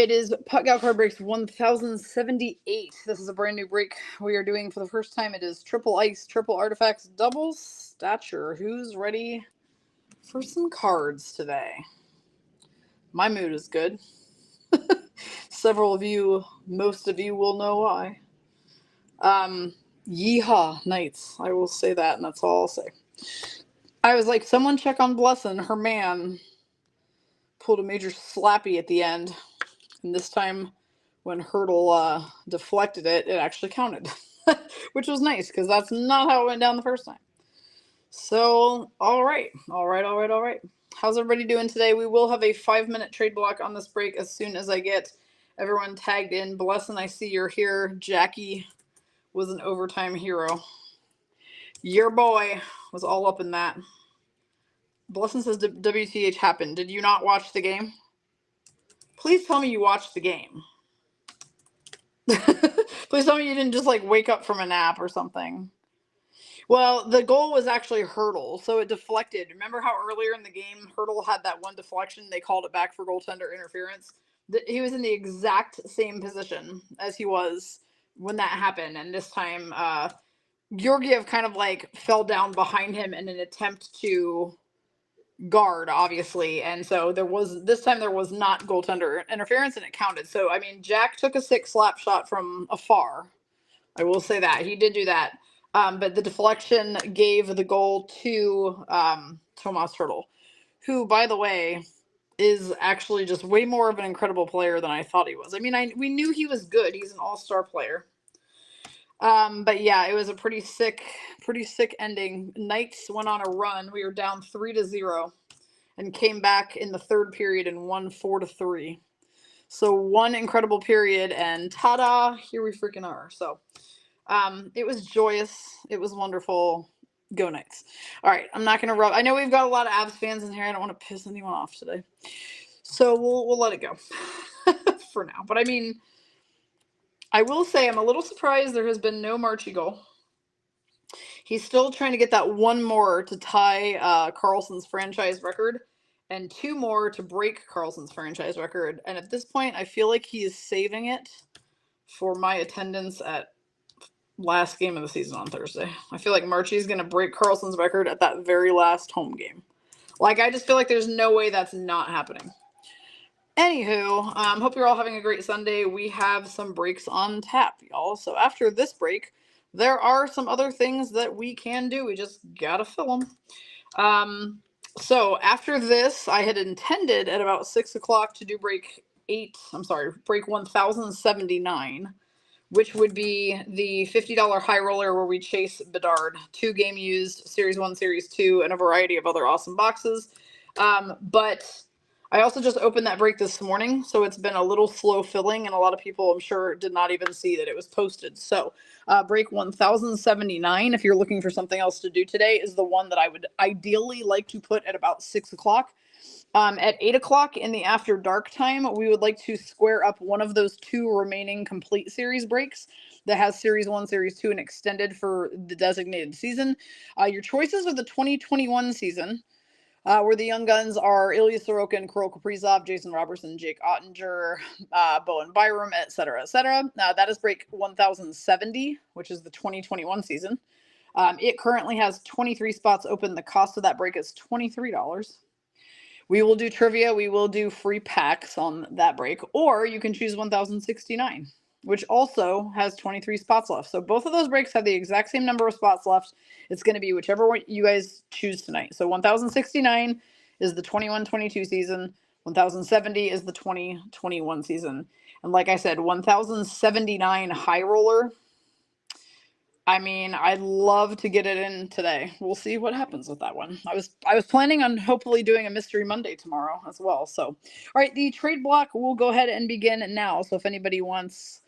It is Putt Gal Card Breaks 1078. This is a brand new break we are doing for the first time. It is triple ice, triple artifacts, double stature. Who's ready for some cards today? My mood is good. Several of you, most of you will know why. Yeehaw, Knights. I will say that, and that's all I'll say. I was like, someone check on Blessin'. Her man pulled a major slappy at the end. And this time, when Hurdle deflected it, it actually counted. Which was nice, because that's not how it went down the first time. So, all right. How's everybody doing today? We will have a 5-minute trade block on this break as soon as I get everyone tagged in. Blessin', I see you're here. Jackie was an overtime hero. Your boy was all up in that. Blessin' says WTH happened. Did you not watch the game? Please tell me you watched the game. Please tell me you didn't just like wake up from a nap or something. Well, the goal was actually Hurdle, so it deflected. Remember how earlier in the game Hurdle had that one deflection? They called it back for goaltender interference. He was in the exact same position as he was when that happened, and this time Georgiev kind of like fell down behind him in an attempt to guard, obviously, and so there was not goaltender interference, and it counted. So I mean, Jack took a 6 slap shot from afar. I will say that he did do that, but the deflection gave the goal to Tomas Hurdle, who, by the way, is actually just way more of an incredible player than I thought he was. I mean, we knew he was good. He's an all-star player. But yeah, it was a pretty sick ending. Knights went on a run. We were down 3-0 and came back in the third period and won 4-3. So one incredible period, and ta-da, here we freaking are. So it was joyous. It was wonderful. Go Knights. All right, I'm not going to rub. I know we've got a lot of Avs fans in here. I don't want to piss anyone off today. So we'll let it go for now. But I mean, I will say I'm a little surprised there has been no Marchie goal. He's still trying to get that one more to tie Carlson's franchise record and 2 more to break Carlson's franchise record. And at this point, I feel like he is saving it for my attendance at last game of the season on Thursday. I feel like Marchie's going to break Carlson's record at that very last home game. Like, I just feel like there's no way that's not happening. Anywho, hope you're all having a great Sunday. We have some breaks on tap, y'all. So after this break, there are some other things that we can do. We just gotta fill them. So after this, I had intended at about 6 o'clock to do break 1079, which would be the $50 high roller where we chase Bedard, 2 game used, Series 1, Series 2, and a variety of other awesome boxes. But I also just opened that break this morning, so it's been a little slow filling, and a lot of people, I'm sure, did not even see that it was posted. So break 1079, if you're looking for something else to do today, is the one that I would ideally like to put at about 6 o'clock. At 8 o'clock in the after dark time, we would like to square up one of those 2 remaining complete series breaks that has Series 1, Series 2, and extended for the designated season. Your choices are the 2021 season, where the young guns are Ilya Sorokin, Kirill Kaprizov, Jason Robertson, Jake Ottinger, Bowen Byram, etc., etc. That is break 1070, which is the 2021 season. It currently has 23 spots open. The cost of that break is $23. We will do trivia. We will do free packs on that break. Or you can choose 1069, which also has 23 spots left. So both of those breaks have the exact same number of spots left. It's going to be whichever one you guys choose tonight. So 1069 is the 21-22 season. 1070 is the 2021 season. And like I said, 1079 high roller. I mean, I'd love to get it in today. We'll see what happens with that one. I was planning on hopefully doing a Mystery Monday tomorrow as well. So, all right, the trade block will go ahead and begin now. So if anybody wants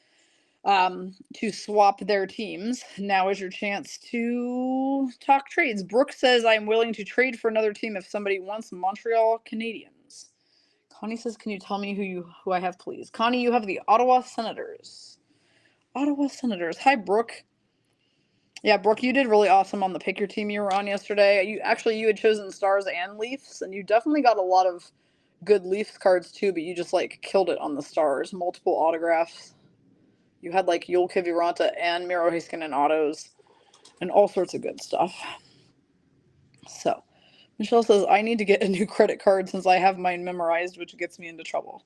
to swap their teams, now is your chance to talk trades. Brooke says, I'm willing to trade for another team if somebody wants Montreal Canadiens. Connie says, can you tell me who I have, please? Connie, you have the Ottawa Senators. Ottawa Senators. Hi, Brooke. Yeah, Brooke, you did really awesome on the pick your team you were on yesterday. You had chosen Stars and Leafs, and you definitely got a lot of good Leafs cards too, but you just like killed it on the Stars. Multiple autographs. You had like Yul Kiviranta and Miro Heiskanen autos and all sorts of good stuff. So, Michelle says, I need to get a new credit card since I have mine memorized, which gets me into trouble.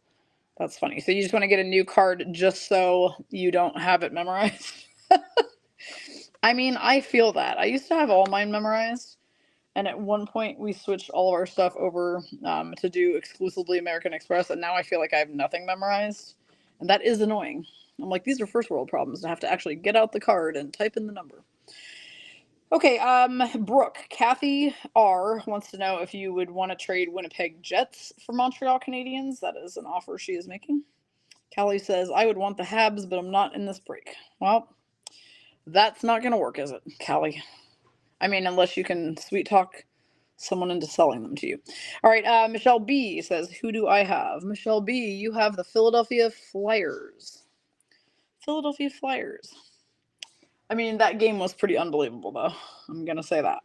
That's funny. So you just want to get a new card just so you don't have it memorized? I mean, I feel that. I used to have all mine memorized. And at one point, we switched all of our stuff over to do exclusively American Express. And now I feel like I have nothing memorized. And that is annoying. I'm like, these are first world problems to have to actually get out the card and type in the number. Okay, Brooke, Kathy R wants to know if you would want to trade Winnipeg Jets for Montreal Canadiens. That is an offer she is making. Callie says, I would want the Habs, but I'm not in this break. Well, that's not going to work, is it, Callie? I mean, unless you can sweet talk someone into selling them to you. All right, Michelle B says, who do I have? Michelle B, you have the Philadelphia Flyers. Philadelphia Flyers. I mean, that game was pretty unbelievable, though. I'm going to say that.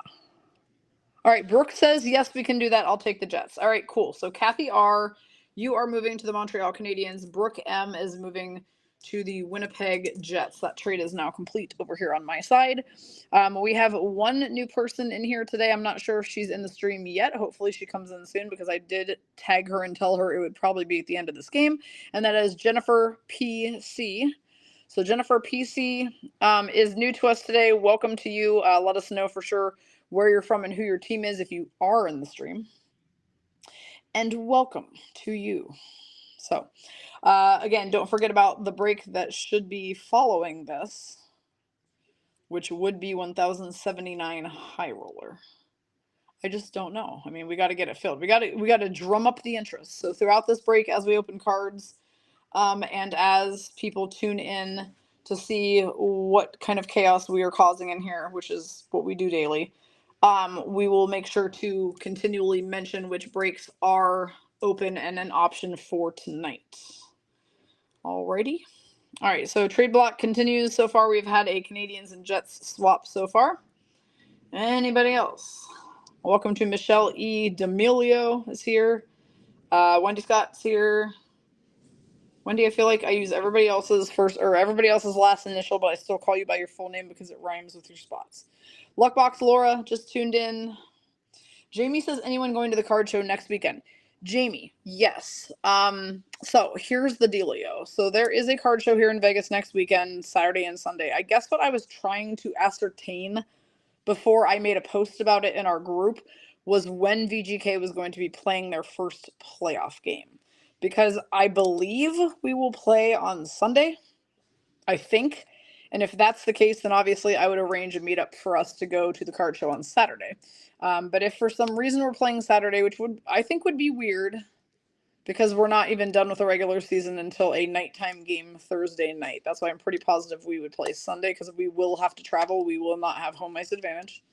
All right, Brooke says, yes, we can do that. I'll take the Jets. All right, cool. So Kathy R, you are moving to the Montreal Canadiens. Brooke M is moving to the Winnipeg Jets. That trade is now complete over here on my side. We have one new person in here today. I'm not sure if she's in the stream yet. Hopefully she comes in soon because I did tag her and tell her it would probably be at the end of this game. And that is Jennifer PC. So Jennifer PC is new to us today. Welcome to you. Let us know for sure where you're from and who your team is if you are in the stream. And welcome to you. So, again, don't forget about the break that should be following this, which would be 1079 High Roller. I just don't know. I mean, we got to get it filled. We got to drum up the interest. So throughout this break, as we open cards, and as people tune in to see what kind of chaos we are causing in here, which is what we do daily, we will make sure to continually mention which breaks are open and an option for tonight. Alrighty. All right, so trade block continues. So far, we've had a Canadiens and Jets swap so far. Anybody else? Welcome to Michelle E. D'Amelio is here. Wendy Scott's here. Wendy, I feel like I use everybody else's first or everybody else's last initial, but I still call you by your full name because it rhymes with your spots. Luckbox Laura just tuned in. Jamie says, anyone going to the card show next weekend? Jamie, yes. So here's the dealio. So there is a card show here in Vegas next weekend, Saturday and Sunday. I guess what I was trying to ascertain before I made a post about it in our group was when VGK was going to be playing their first playoff game. Because I believe we will play on Sunday, I think. And if that's the case, then obviously I would arrange a meetup for us to go to the card show on Saturday. But if for some reason we're playing Saturday, which I think would be weird, because we're not even done with the regular season until a nighttime game Thursday night. That's why I'm pretty positive we would play Sunday, because we will have to travel. We will not have home ice advantage.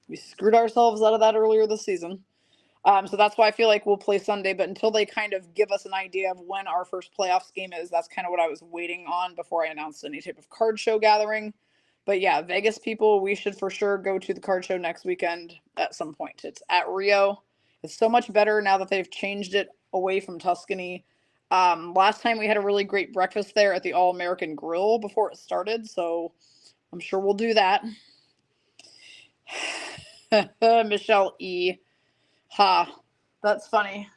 We screwed ourselves out of that earlier this season. So that's why I feel like we'll play Sunday, but until they kind of give us an idea of when our first playoffs game is, that's kind of what I was waiting on before I announced any type of card show gathering. But yeah, Vegas people, we should for sure go to the card show next weekend at some point. It's at Rio. It's so much better now that they've changed it away from Tuscany. Last time we had a really great breakfast there at the All-American Grill before it started, so I'm sure we'll do that. Michelle E. Ha, that's funny.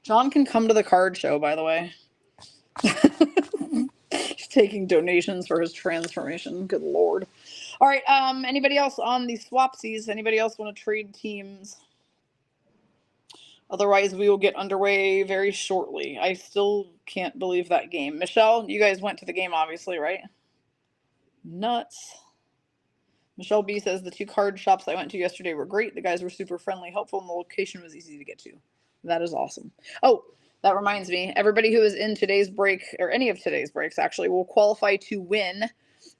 John can come to the card show, by the way. He's taking donations for his transformation. Good Lord. All right, anybody else on the swapsies? Anybody else want to trade teams? Otherwise, we will get underway very shortly. I still can't believe that game. Michelle, you guys went to the game, obviously, right? Nuts. Michelle B says, the two card shops I went to yesterday were great. The guys were super friendly, helpful, and the location was easy to get to. That is awesome. Oh, that reminds me, everybody who is in today's break, or any of today's breaks actually, will qualify to win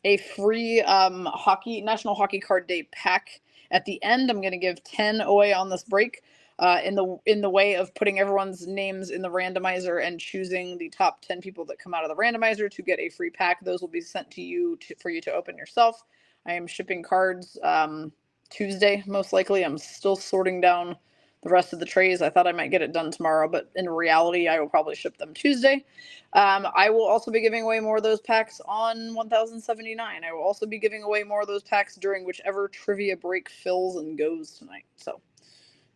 a free National Hockey Card Day pack. At the end, I'm going to give 10 away on this break in the way of putting everyone's names in the randomizer and choosing the top 10 people that come out of the randomizer to get a free pack. Those will be sent to you for you to open yourself. I am shipping cards Tuesday, most likely. I'm still sorting down the rest of the trays. I thought I might get it done tomorrow, but in reality, I will probably ship them Tuesday. I will also be giving away more of those packs on 1079. I will also be giving away more of those packs during whichever trivia break fills and goes tonight. So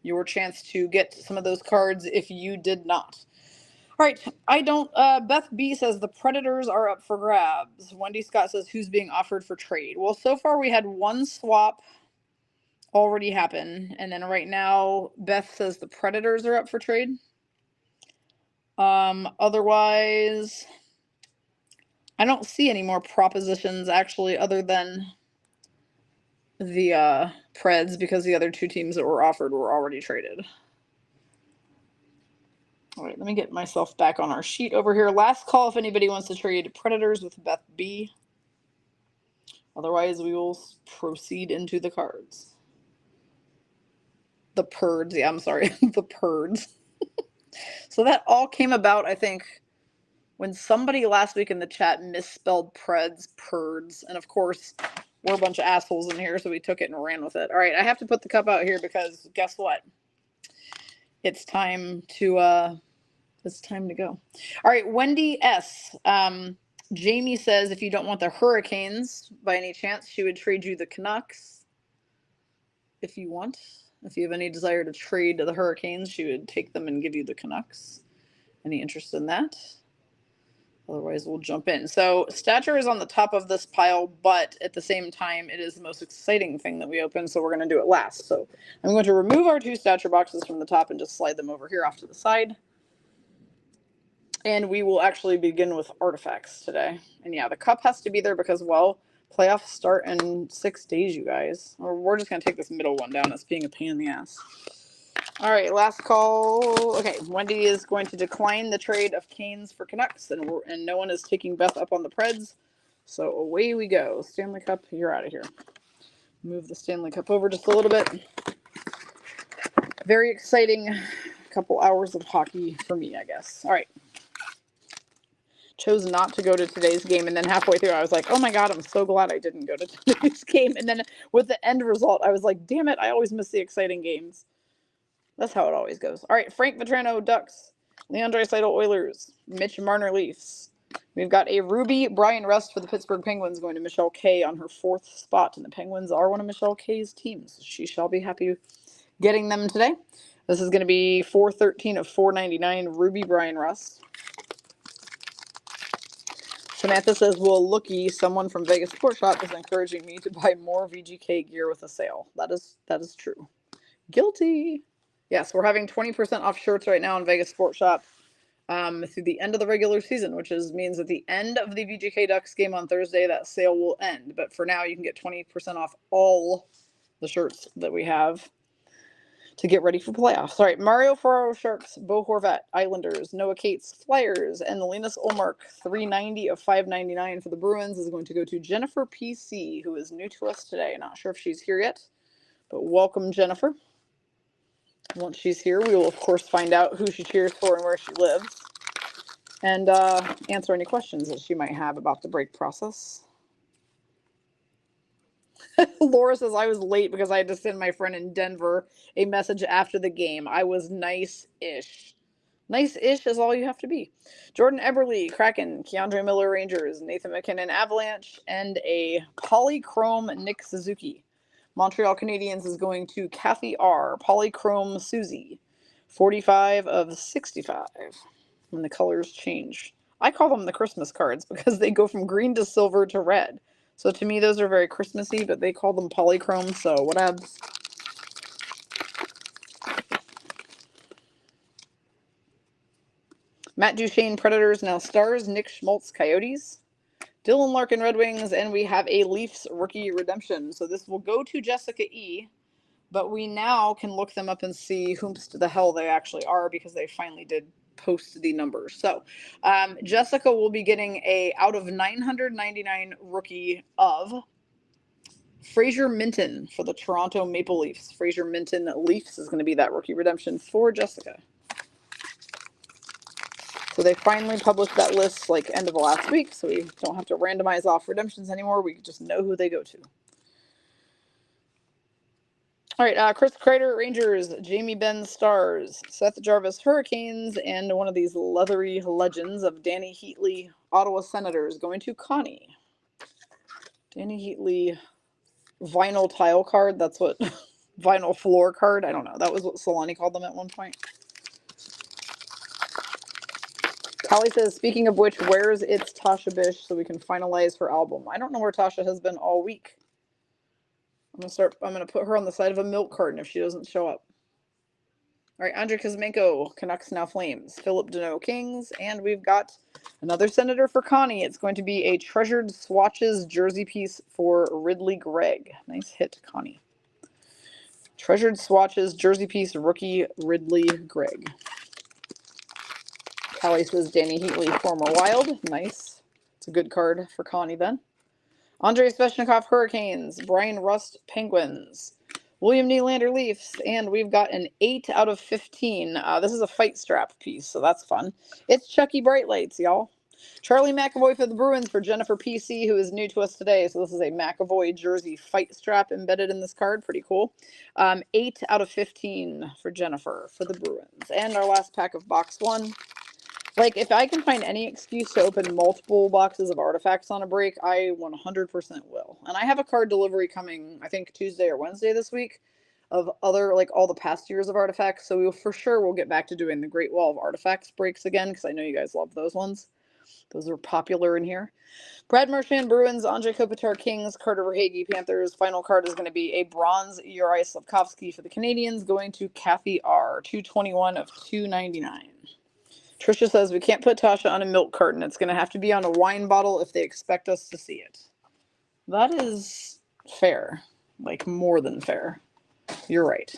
your chance to get some of those cards if you did not. All right, I don't. Beth B says the Predators are up for grabs. Wendy Scott says who's being offered for trade. Well, so far we had one swap already happen, and then right now Beth says the Predators are up for trade. Otherwise, I don't see any more propositions actually, other than the Preds, because the other two teams that were offered were already traded. All right, let me get myself back on our sheet over here. Last call if anybody wants to trade Predators with Beth B. Otherwise, we will proceed into the cards. The Purds. Yeah, I'm sorry. The Purds. So that all came about, I think, when somebody last week in the chat misspelled Preds, Purds. And of course, we're a bunch of assholes in here, so we took it and ran with it. All right, I have to put the cup out here because guess what? It's time to go. All right, Wendy S. Jamie says if you don't want the Hurricanes by any chance, she would trade you the Canucks. If you want. If you have any desire to trade the Hurricanes, she would take them and give you the Canucks. Any interest in that? Otherwise, we'll jump in. So Stature is on the top of this pile, but at the same time, it is the most exciting thing that we open, so we're going to do it last. So I'm going to remove our two Stature boxes from the top and just slide them over here off to the side. And we will actually begin with artifacts today. And yeah, the cup has to be there because, well, playoffs start in 6 days, you guys. Or we're just going to take this middle one down. It's being a pain in the ass. All right, last call. Okay, Wendy is going to decline the trade of Canes for Canucks, and no one is taking Beth up on the Preds. So away we go. Stanley Cup, you're out of here. Move the Stanley Cup over just a little bit. Very exciting couple hours of hockey for me, I guess. All right. Chose not to go to today's game, and then halfway through I was like, oh my god, I'm so glad I didn't go to today's game. And then with the end result I was like, damn it, I always miss the exciting games. That's how it always goes. All right, Frank Vetrano Ducks, Leon Draisaitl Oilers, Mitch Marner Leafs. We've got a Ruby Brian Rust for the Pittsburgh Penguins going to Michelle K on her 4th spot, and the Penguins are one of Michelle K's teams. She shall be happy getting them today. This is going to be 413 of 499 Ruby Brian Rust. Samantha says, well, looky, someone from Vegas Sport Shop is encouraging me to buy more VGK gear with a sale. That is true. Guilty. Yes, we're having 20% off shirts right now in Vegas Sport Shop through the end of the regular season, which means at the end of the VGK Ducks game on Thursday, that sale will end. But for now, you can get 20% off all the shirts that we have to get ready for playoffs. All right, Mario Ferraro Sharks, Bo Horvat, Islanders, Noah Cates, Flyers, and the Linus Ullmark 390 of 599 for the Bruins is going to go to Jennifer PC, who is new to us today. Not sure if she's here yet, but welcome, Jennifer. Once she's here, we will, of course, find out who she cheers for and where she lives, and answer any questions that she might have about the break process. Laura says, I was late because I had to send my friend in Denver a message after the game. I was nice-ish. Nice-ish is all you have to be. Jordan Eberle, Kraken, Keandre Miller, Rangers, Nathan McKinnon, Avalanche, and a Polychrome Nick Suzuki. Montreal Canadiens is going to Kathy R. Polychrome Susie, 45 of 65. When the colors change. I call them the Christmas cards because they go from green to silver to red. So to me, those are very Christmassy, but they call them polychrome, so whatevs. Matt Duchesne, Predators, now Stars. Nick Schmaltz, Coyotes. Dylan Larkin, Red Wings, and we have a Leafs rookie redemption. So this will go to Jessica E., but we now can look them up and see whomst the hell they actually are because they finally did post the numbers. So Jessica will be getting a out of 999 rookie of Fraser Minton for the Toronto Maple Leafs. Fraser Minton Leafs is going to be that rookie redemption for Jessica. So they finally published that list like end of last week, so we don't have to randomize off redemptions anymore. We just know who they go to. All right, Chris Kreider, Rangers, Jamie Benn, Stars, Seth Jarvis, Hurricanes, and one of these leathery legends of Danny Heatley, Ottawa Senators, going to Connie. Danny Heatley, vinyl tile card. That's what, vinyl floor card. I don't know. That was what Solani called them at one point. Callie says, speaking of which, where's It's Tasha Bish so we can finalize her album? I don't know where Tasha has been all week. I'm gonna put her on the side of a milk carton if she doesn't show up. All right, Andrei Kuzmenko, Canucks Now Flames, Philip Deneau Kings, and we've got another Senator for Connie. It's going to be a Treasured Swatches jersey piece for Ridley Gregg. Nice hit, Connie. Treasured Swatches jersey piece, rookie Ridley Gregg. Callie says Danny Heatley, former Wild. Nice. It's a good card for Connie then. Andrei Svechnikov, Hurricanes. Brian Rust, Penguins. William Nylander, Leafs. And we've got an 8 out of 15. This is a fight strap piece, so that's fun. It's Chucky Bright Lights, y'all. Charlie McAvoy for the Bruins for Jennifer PC, who is new to us today. So this is a McAvoy jersey fight strap embedded in this card. Pretty cool. 8 out of 15 for Jennifer for the Bruins. And our last pack of box 1. Like, if I can find any excuse to open multiple boxes of artifacts on a break, I 100% will. And I have a card delivery coming, I think, Tuesday or Wednesday this week of other, like, all the past years of artifacts. So we'll get back to doing the Great Wall of Artifacts breaks again, because I know you guys love those ones. Those are popular in here. Brad Marchand, Bruins. Andrei Kopitar, Kings. Carter Verhaeghe, Panthers. Final card is going to be a bronze Uri Slafkovsky for the Canadians, going to Kathy R. 221 of 299. Trisha says we can't put Tasha on a milk carton. It's going to have to be on a wine bottle if they expect us to see it. That is fair. Like, more than fair. You're right.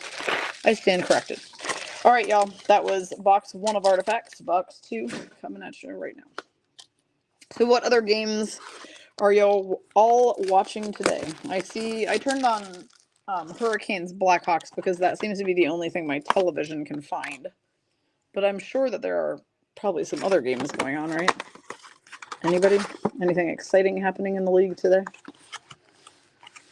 I stand corrected. All right, y'all. That was box 1 of artifacts. Box 2 coming at you right now. So what other games are y'all all watching today? I turned on Hurricanes Blackhawks because that seems to be the only thing my television can find. But I'm sure that there are probably some other games going on, right? Anybody? Anything exciting happening in the league today?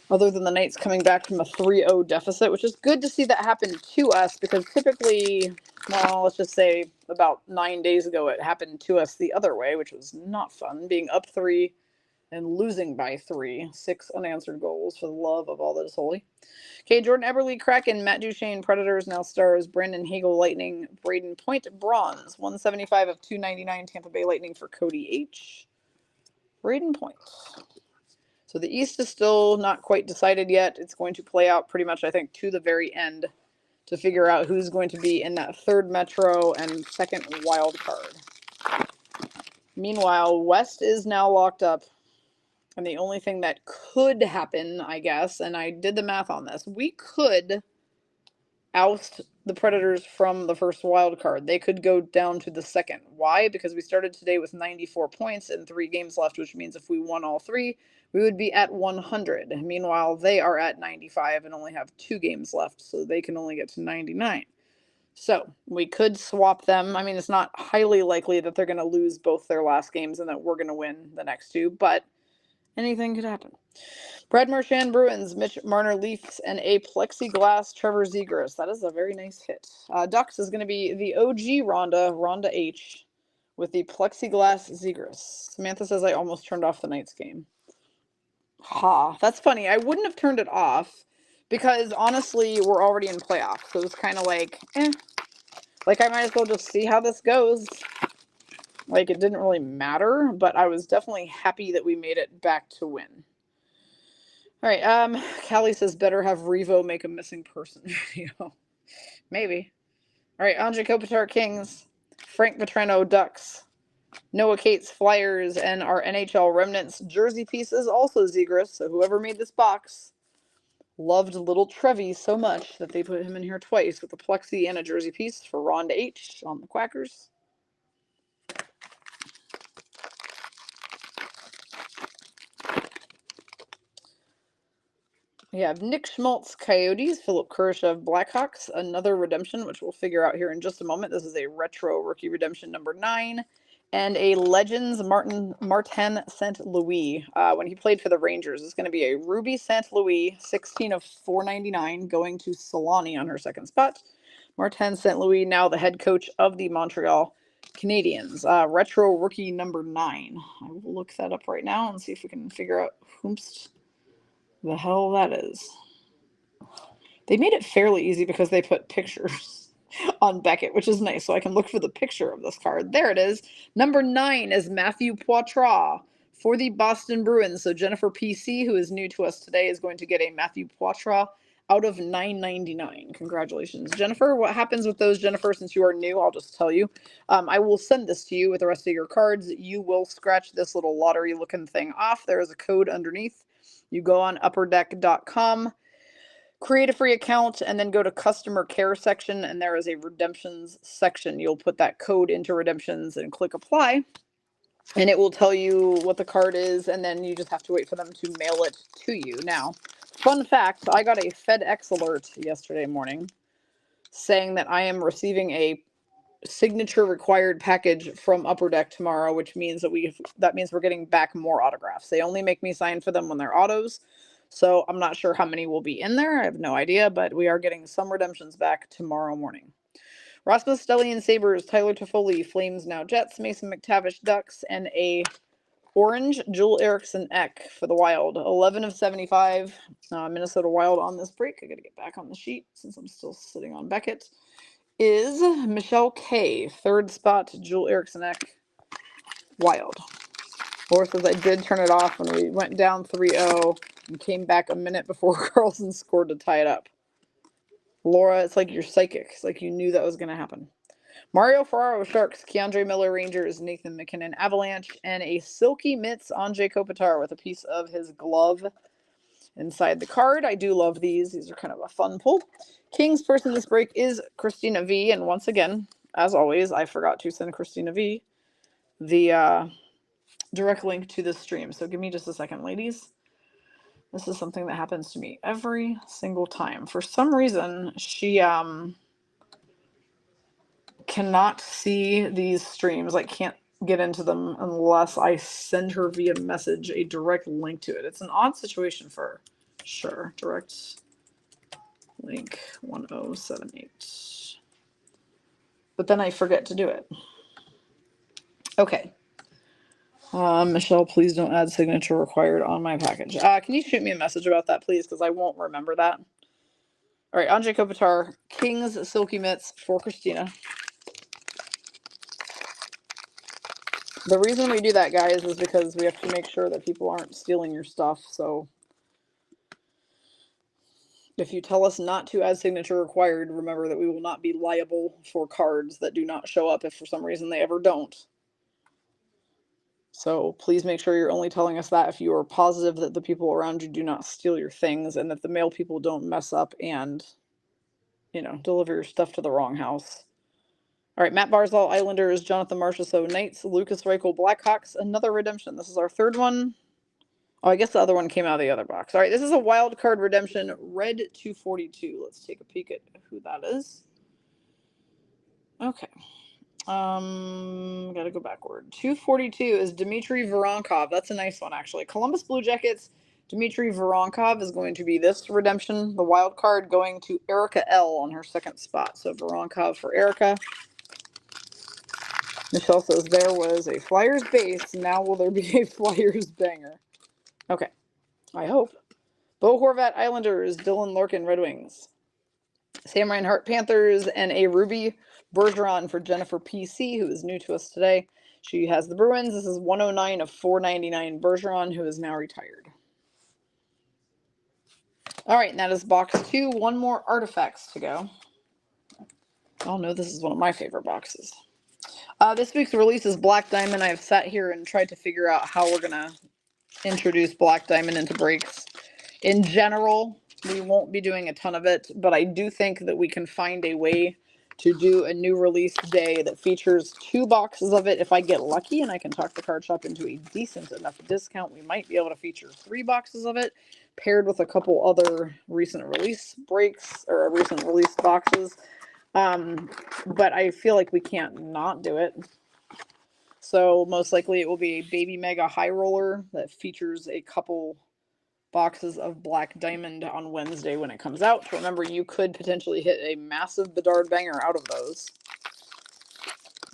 Other than the Knights coming back from a 3-0 deficit, which is good to see that happen to us, because typically, well, let's just say about 9 days ago, it happened to us the other way, which was not fun, being up 3 and losing by 3. 6 unanswered goals, for the love of all that is holy. Okay, Jordan Eberle, Kraken, Matt Duchene, Predators, now Stars, Brandon Hagel, Lightning, Braden Point, Bronze, 175 of 299, Tampa Bay Lightning for Cody H. Braden Point. So the East is still not quite decided yet. It's going to play out pretty much, I think, to the very end to figure out who's going to be in that 3rd Metro and 2nd wild card. Meanwhile, West is now locked up. And the only thing that could happen, I guess, and I did the math on this, we could oust the Predators from the 1st wild card. They could go down to the 2nd. Why? Because we started today with 94 points and 3 games left, which means if we won all 3, we would be at 100. Meanwhile, they are at 95 and only have 2 games left, so they can only get to 99. So we could swap them. I mean, it's not highly likely that they're going to lose both their last games and that we're going to win the next 2, but anything could happen. Brad Marchand, Bruins, Mitch Marner, Leafs, and a plexiglass Trevor Zegras. That is a very nice hit. Ducks is going to be the OG Rhonda H, with the plexiglass Zegras. Samantha says I almost turned off the Knights game. Ha, that's funny. I wouldn't have turned it off because honestly, we're already in playoffs. So it's kind of like, like I might as well just see how this goes. Like, it didn't really matter, but I was definitely happy that we made it back to win. All right, Callie says better have Revo make a missing person video. Maybe. All right, Andrei Kopitar, Kings, Frank Petrano, Ducks, Noah Cates, Flyers, and our NHL Remnants jersey piece is also Zegras, so whoever made this box loved little Trevi so much that they put him in here twice with a plexi and a jersey piece for Rhonda H on the Quackers. We have Nick Schmaltz, Coyotes, Philip Kurashev, Blackhawks, another redemption, which we'll figure out here in just a moment. This is a retro rookie redemption number 9. and a Legends Martin St. Louis when he played for the Rangers. It's going to be a Ruby St. Louis, 16 of 499, going to Solani on her second spot. Martin St. Louis, now the head coach of the Montreal Canadiens. Retro rookie number 9. I will look that up right now and see if we can figure out whomst the hell that is. They made it fairly easy because they put pictures on Beckett, which is nice. So I can look for the picture of this card. There it is. Number 9 is Matthew Poitras for the Boston Bruins. So Jennifer PC, who is new to us today, is going to get a Matthew Poitras out of 999. Congratulations, Jennifer. What happens with those, Jennifer, since you are new, I'll just tell you. I will send this to you with the rest of your cards. You will scratch this little lottery-looking thing off. There is a code underneath. You go on upperdeck.com. Create a free account and then go to customer care section, and there is a redemptions section. You'll put that code into redemptions and click apply, and it will tell you what the card is, and then you just have to wait for them to mail it to you. Now, fun fact, I got a FedEx alert yesterday morning saying that I am receiving a signature required package from Upper Deck tomorrow, which means that we're getting back more autographs. They only make me sign for them when they're autos. So I'm not sure how many will be in there. I have no idea, but we are getting some redemptions back tomorrow morning. Rasmus Dahlin Sabres, Tyler Toffoli, Flames Now Jets, Mason McTavish Ducks, and a orange Joel Eriksson Ek for the Wild. 11 of 75, Minnesota Wild on this break. I got to get back on the sheet since I'm still sitting on Beckett. Is Michelle K. Third spot, Joel Eriksson Ek, Wild. Laura says I did turn it off when we went down 3-0 and came back a minute before Carlson scored to tie it up. Laura, it's like you're psychic. It's like you knew that was going to happen. Mario Ferraro Sharks, Keandre Miller Rangers, Nathan McKinnon Avalanche, and a Silky Mitts Anze Kopitar with a piece of his glove inside the card. I do love these. These are kind of a fun pull. King's person this break is Christina V. And once again, as always, I forgot to send Christina V. the direct link to this stream. So give me just a second, ladies. This is something that happens to me every single time. For some reason, she cannot see these streams. Like, can't get into them unless I send her via message a direct link to it. It's an odd situation for sure. Direct link 1078. But then I forget to do it. Okay. Michelle, please don't add signature required on my package. Can you shoot me a message about that, please? Because I won't remember that. All right, Anze Kopitar, King's Silky Mitts for Christina. The reason we do that, guys, is because we have to make sure that people aren't stealing your stuff. So if you tell us not to add signature required, remember that we will not be liable for cards that do not show up if for some reason they ever don't. So please make sure you're only telling us that if you are positive that the people around you do not steal your things and that the mail people don't mess up and, you know, deliver your stuff to the wrong house. All right, Matt Barzal, Islanders, Jonathan Marchessault, Knights, Lucas Reichel, Blackhawks, another redemption. This is our third one. Oh, I guess the other one came out of the other box. All right, this is a wild card redemption, red 242. Let's take a peek at who that is. Okay. Gotta go backward. 242 is Dmitry Voronkov. That's a nice one, actually. Columbus Blue Jackets, Dmitry Voronkov is going to be this redemption. The wild card going to Erica L on her second spot. So Voronkov for Erica. Michelle says there was a Flyers base. Now will there be a Flyers banger? Okay. I hope. Bo Horvat Islanders, Dylan Larkin Red Wings. Sam Reinhart Panthers, and a Ruby Bergeron for Jennifer PC, who is new to us today. She has the Bruins. This is 109 of 499 Bergeron, who is now retired. All right, and that is box 2. One more artifacts to go. Oh no, this is one of my favorite boxes. This week's release is Black Diamond. I've sat here and tried to figure out how we're going to introduce Black Diamond into breaks. In general, we won't be doing a ton of it, but I do think that we can find a way to do a new release day that features 2 boxes of it. If I get lucky and I can talk the card shop into a decent enough discount, we might be able to feature 3 boxes of it paired with a couple other recent release breaks or recent release boxes. But I feel like we can't not do it. So most likely it will be a Baby Mega High Roller that features a couple boxes of Black Diamond on Wednesday when it comes out. Remember, you could potentially hit a massive Bedard banger out of those.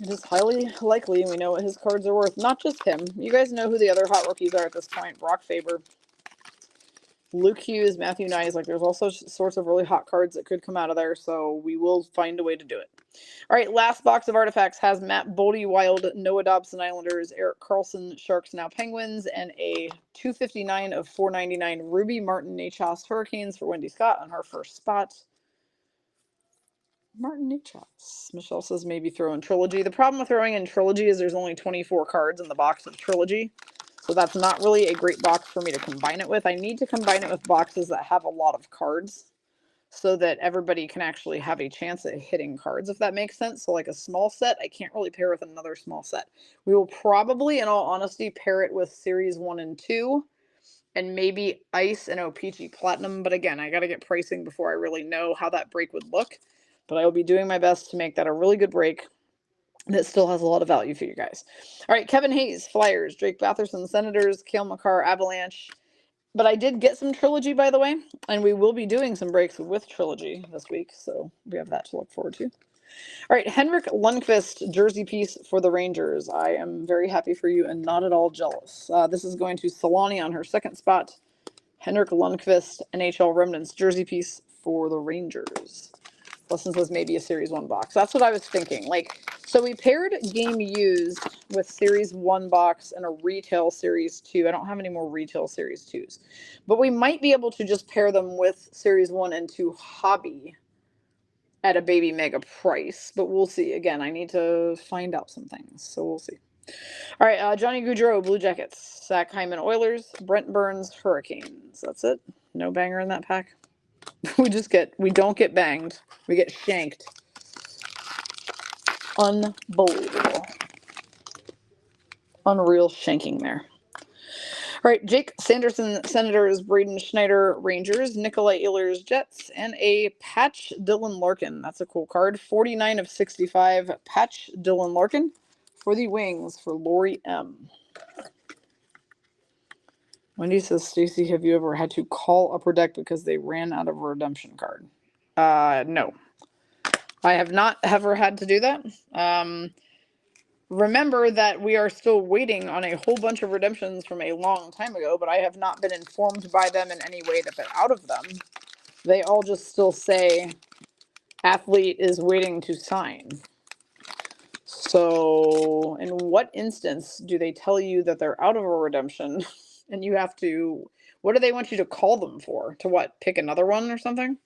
It is highly likely. We know what his cards are worth. Not just him. You guys know who the other hot rookies are at this point. Brock Faber, Luke Hughes, Matthew Nyes. Like, there's all sorts of really hot cards that could come out of there, so we will find a way to do it. All right, last box of artifacts has Matt Boldy Wild, Noah Dobson Islanders, Eric Carlson Sharks Now Penguins, and a 259 of 499 Ruby Martin Nachos Hurricanes for Wendy Scott on her first spot. Martin Nachos. Michelle says maybe throw in Trilogy. The problem with throwing in Trilogy is there's only 24 cards in the box of Trilogy. So that's not really a great box for me to combine it with. I need to combine it with boxes that have a lot of cards so that everybody can actually have a chance at hitting cards, if that makes sense. So like a small set, I can't really pair with another small set. We will probably, in all honesty, pair it with Series 1 and 2 and maybe Ice and O-Pee-Chee Platinum. But again, I got to get pricing before I really know how that break would look. But I will be doing my best to make that a really good break that still has a lot of value for you guys. All right, Kevin Hayes, Flyers, Drake Batherson, Senators, Cale Makar, Avalanche. But I did get some Trilogy, by the way, and we will be doing some breaks with Trilogy this week, so we have that to look forward to. All right, Henrik Lundqvist, jersey piece for the Rangers. I am very happy for you and not at all jealous. This is going to Solani on her second spot. Henrik Lundqvist, NHL Remnants, jersey piece for the Rangers. Lessons was maybe a Series 1 box. That's what I was thinking. Like, so we paired Game Used with Series 1 box and a Retail Series 2. I don't have any more Retail Series 2s. But we might be able to just pair them with Series 1 and 2 Hobby at a Baby Mega price. But we'll see. Again, I need to find out some things. So we'll see. All right, Johnny Gaudreau, Blue Jackets. Zach Hyman, Oilers. Brent Burns, Hurricanes. That's it. No banger in that pack. We don't get banged. We get shanked. Unbelievable. Unreal shanking there. All right, Jake Sanderson, Senators, Braden Schneider, Rangers, Nikolai Ehlers, Jets, and a Patch Dylan Larkin. That's a cool card. 49 of 65, Patch Dylan Larkin for the Wings for Lori M. Wendy says, Stacy, have you ever had to call Upper Deck because they ran out of a redemption card? No. I have not ever had to do that. Remember that we are still waiting on a whole bunch of redemptions from a long time ago, but I have not been informed by them in any way that they're out of them. They all just still say athlete is waiting to sign. So in what instance do they tell you that they're out of a redemption and you have to, what do they want you to call them for? To what, pick another one or something?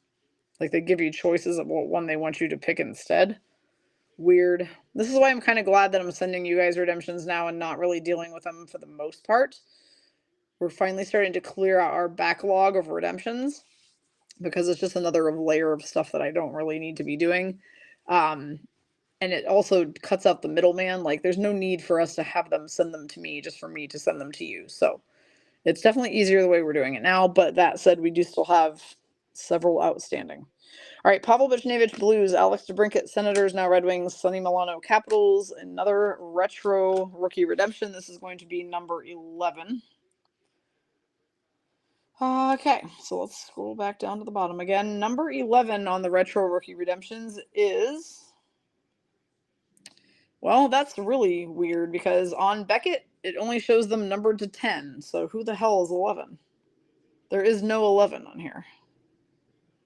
Like they give you choices of what one they want you to pick instead? Weird. This is why I'm kind of glad that I'm sending you guys redemptions now and not really dealing with them for the most part. We're finally starting to clear out our backlog of redemptions because it's just another layer of stuff that I don't really need to be doing. And it also cuts out the middleman. Like there's no need for us to have them send them to me just for me to send them to you. So it's definitely easier the way we're doing it now. But that said, we do still have several outstanding. All right, Pavel Buchnevich, Blues, Alex DeBrincat, Senators, now Red Wings, Sonny Milano, Capitals, another retro rookie redemption. This is going to be number 11. Okay, so let's scroll back down to the bottom again. Number 11 on the retro rookie redemptions is, well, that's really weird because on Beckett, it only shows them numbered to 10. So who the hell is 11? There is no 11 on here.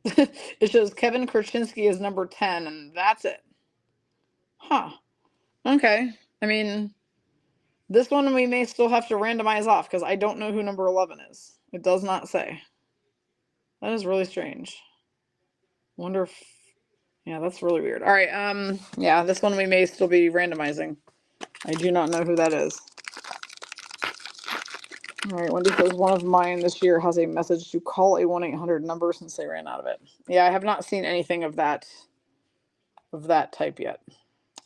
It shows Kevin Krasinski as number 10, and that's it. Huh. Okay. I mean, this one we may still have to randomize off because I don't know who number 11 is. It does not say. That is really strange. Wonder if... Yeah, that's really weird. All right. Yeah, this one we may still be randomizing. I do not know who that is. All right, Wendy says one of mine this year has a message to call a 1-800 number since they ran out of it. Yeah, I have not seen anything of that type yet.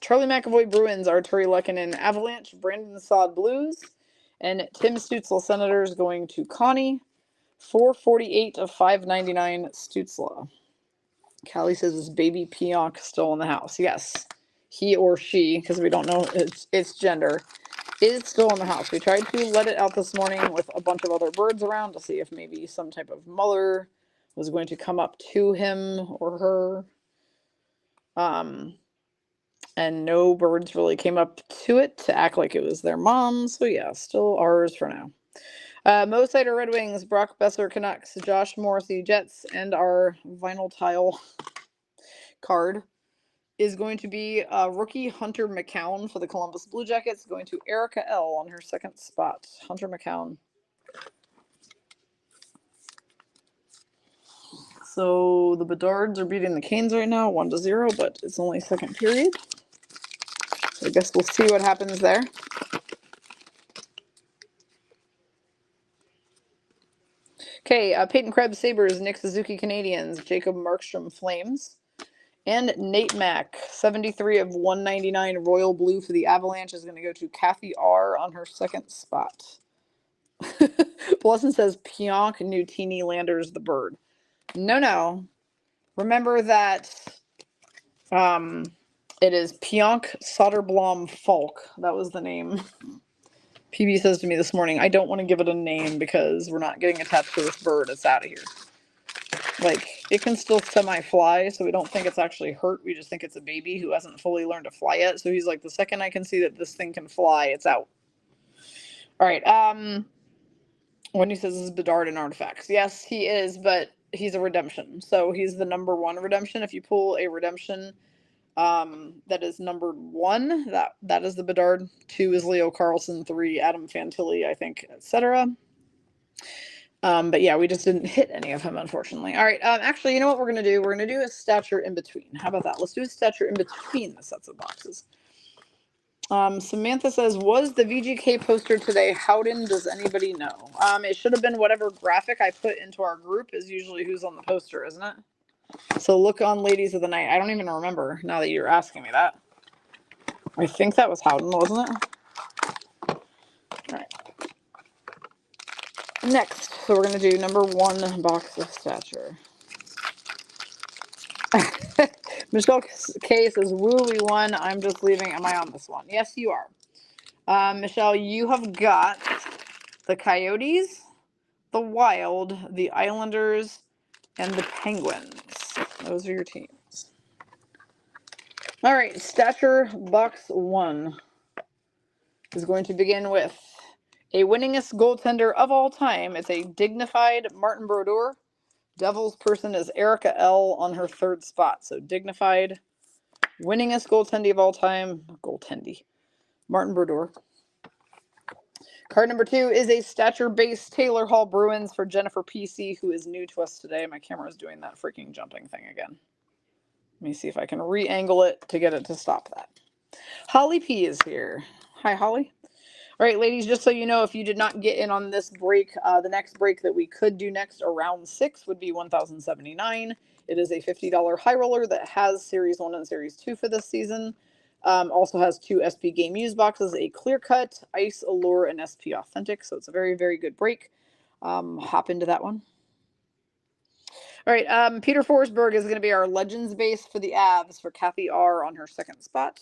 Charlie McAvoy Bruins, Arturi Lehkonen Avalanche, Brandon Saad Blues, and Tim Stützle Senators going to Connie. 448 of 599 Stützle. Callie says, is baby Pionk still in the house? Yes. he or she, because we don't know its gender, is still in the house. We tried to let it out this morning with a bunch of other birds around to see if maybe some type of mother was going to come up to him or her. And no birds really came up to it to act like it was their mom. So yeah, still ours for now. Mo Sider Red Wings, Brock Besser Canucks, Josh Morrissey Jets, and our vinyl tile card is going to be rookie Hunter McCown for the Columbus Blue Jackets, going to Erica L on her second spot. Hunter McCown. So the Bedards are beating the Canes right now, 1-0, but it's only second period. So I guess we'll see what happens there. Okay, Peyton Krebs Sabres, Nick Suzuki Canadiens, Jacob Markstrom Flames, and Nate Mack, 73 of 199 Royal Blue for the Avalanche is going to go to Kathy R on her second spot. Blesson says Pionk Nutini Landers the bird. No. Remember that it is Pionk Soderblom Falk. That was the name. PB says to me this morning, I don't want to give it a name because we're not getting attached to this bird. It's out of here. Like, it can still semi-fly, so we don't think it's actually hurt. We just think it's a baby who hasn't fully learned to fly yet. So he's like, the second I can see that this thing can fly, it's out. All right. Wendy says this is Bedard and Artifacts. Yes, he is, but he's a redemption. So he's the number 1 redemption. If you pull a redemption that is numbered 1, that is the Bedard. 2 is Leo Carlson. 3, Adam Fantilli, I think, etc. But yeah, we just didn't hit any of him, unfortunately. All right. Actually, you know what we're going to do? We're going to do a Stature in between. How about that? Let's do a Stature in between the sets of boxes. Samantha says, was the VGK poster today? Howden, does anybody know? It should have been whatever graphic I put into our group is usually who's on the poster, isn't it? So look on Ladies of the Night. I don't even remember now that you're asking me that. I think that was Howden, wasn't it? All right. Next, so we're going to do number 1 box of Stature. Michelle K says, woo, we won. I'm just leaving. Am I on this one? Yes, you are. Michelle, you have got the Coyotes, the Wild, the Islanders, and the Penguins. Those are your teams. All right, Stature box 1 is going to begin with a winningest goaltender of all time. It's a dignified Martin Brodeur. Devil's person is Erica L on her 3rd spot. So dignified, winningest goaltender of all time, Martin Brodeur. Card number 2 is a Stature-based Taylor Hall Bruins for Jennifer PC, who is new to us today. My camera is doing that freaking jumping thing again. Let me see if I can re-angle it to get it to stop that. Holly P is here. Hi, Holly. All right, ladies, just so you know, if you did not get in on this break, the next break that we could do next, around 6, would be 1079. It is a $50 high roller that has Series 1 and Series 2 for this season. Also has 2 SP Game Used boxes, a Clear Cut, Ice Allure, and SP Authentic. So it's a very, very good break. Hop into that one. All right, Peter Forsberg is going to be our Legends base for the Avs for Kathy R on her 2nd spot.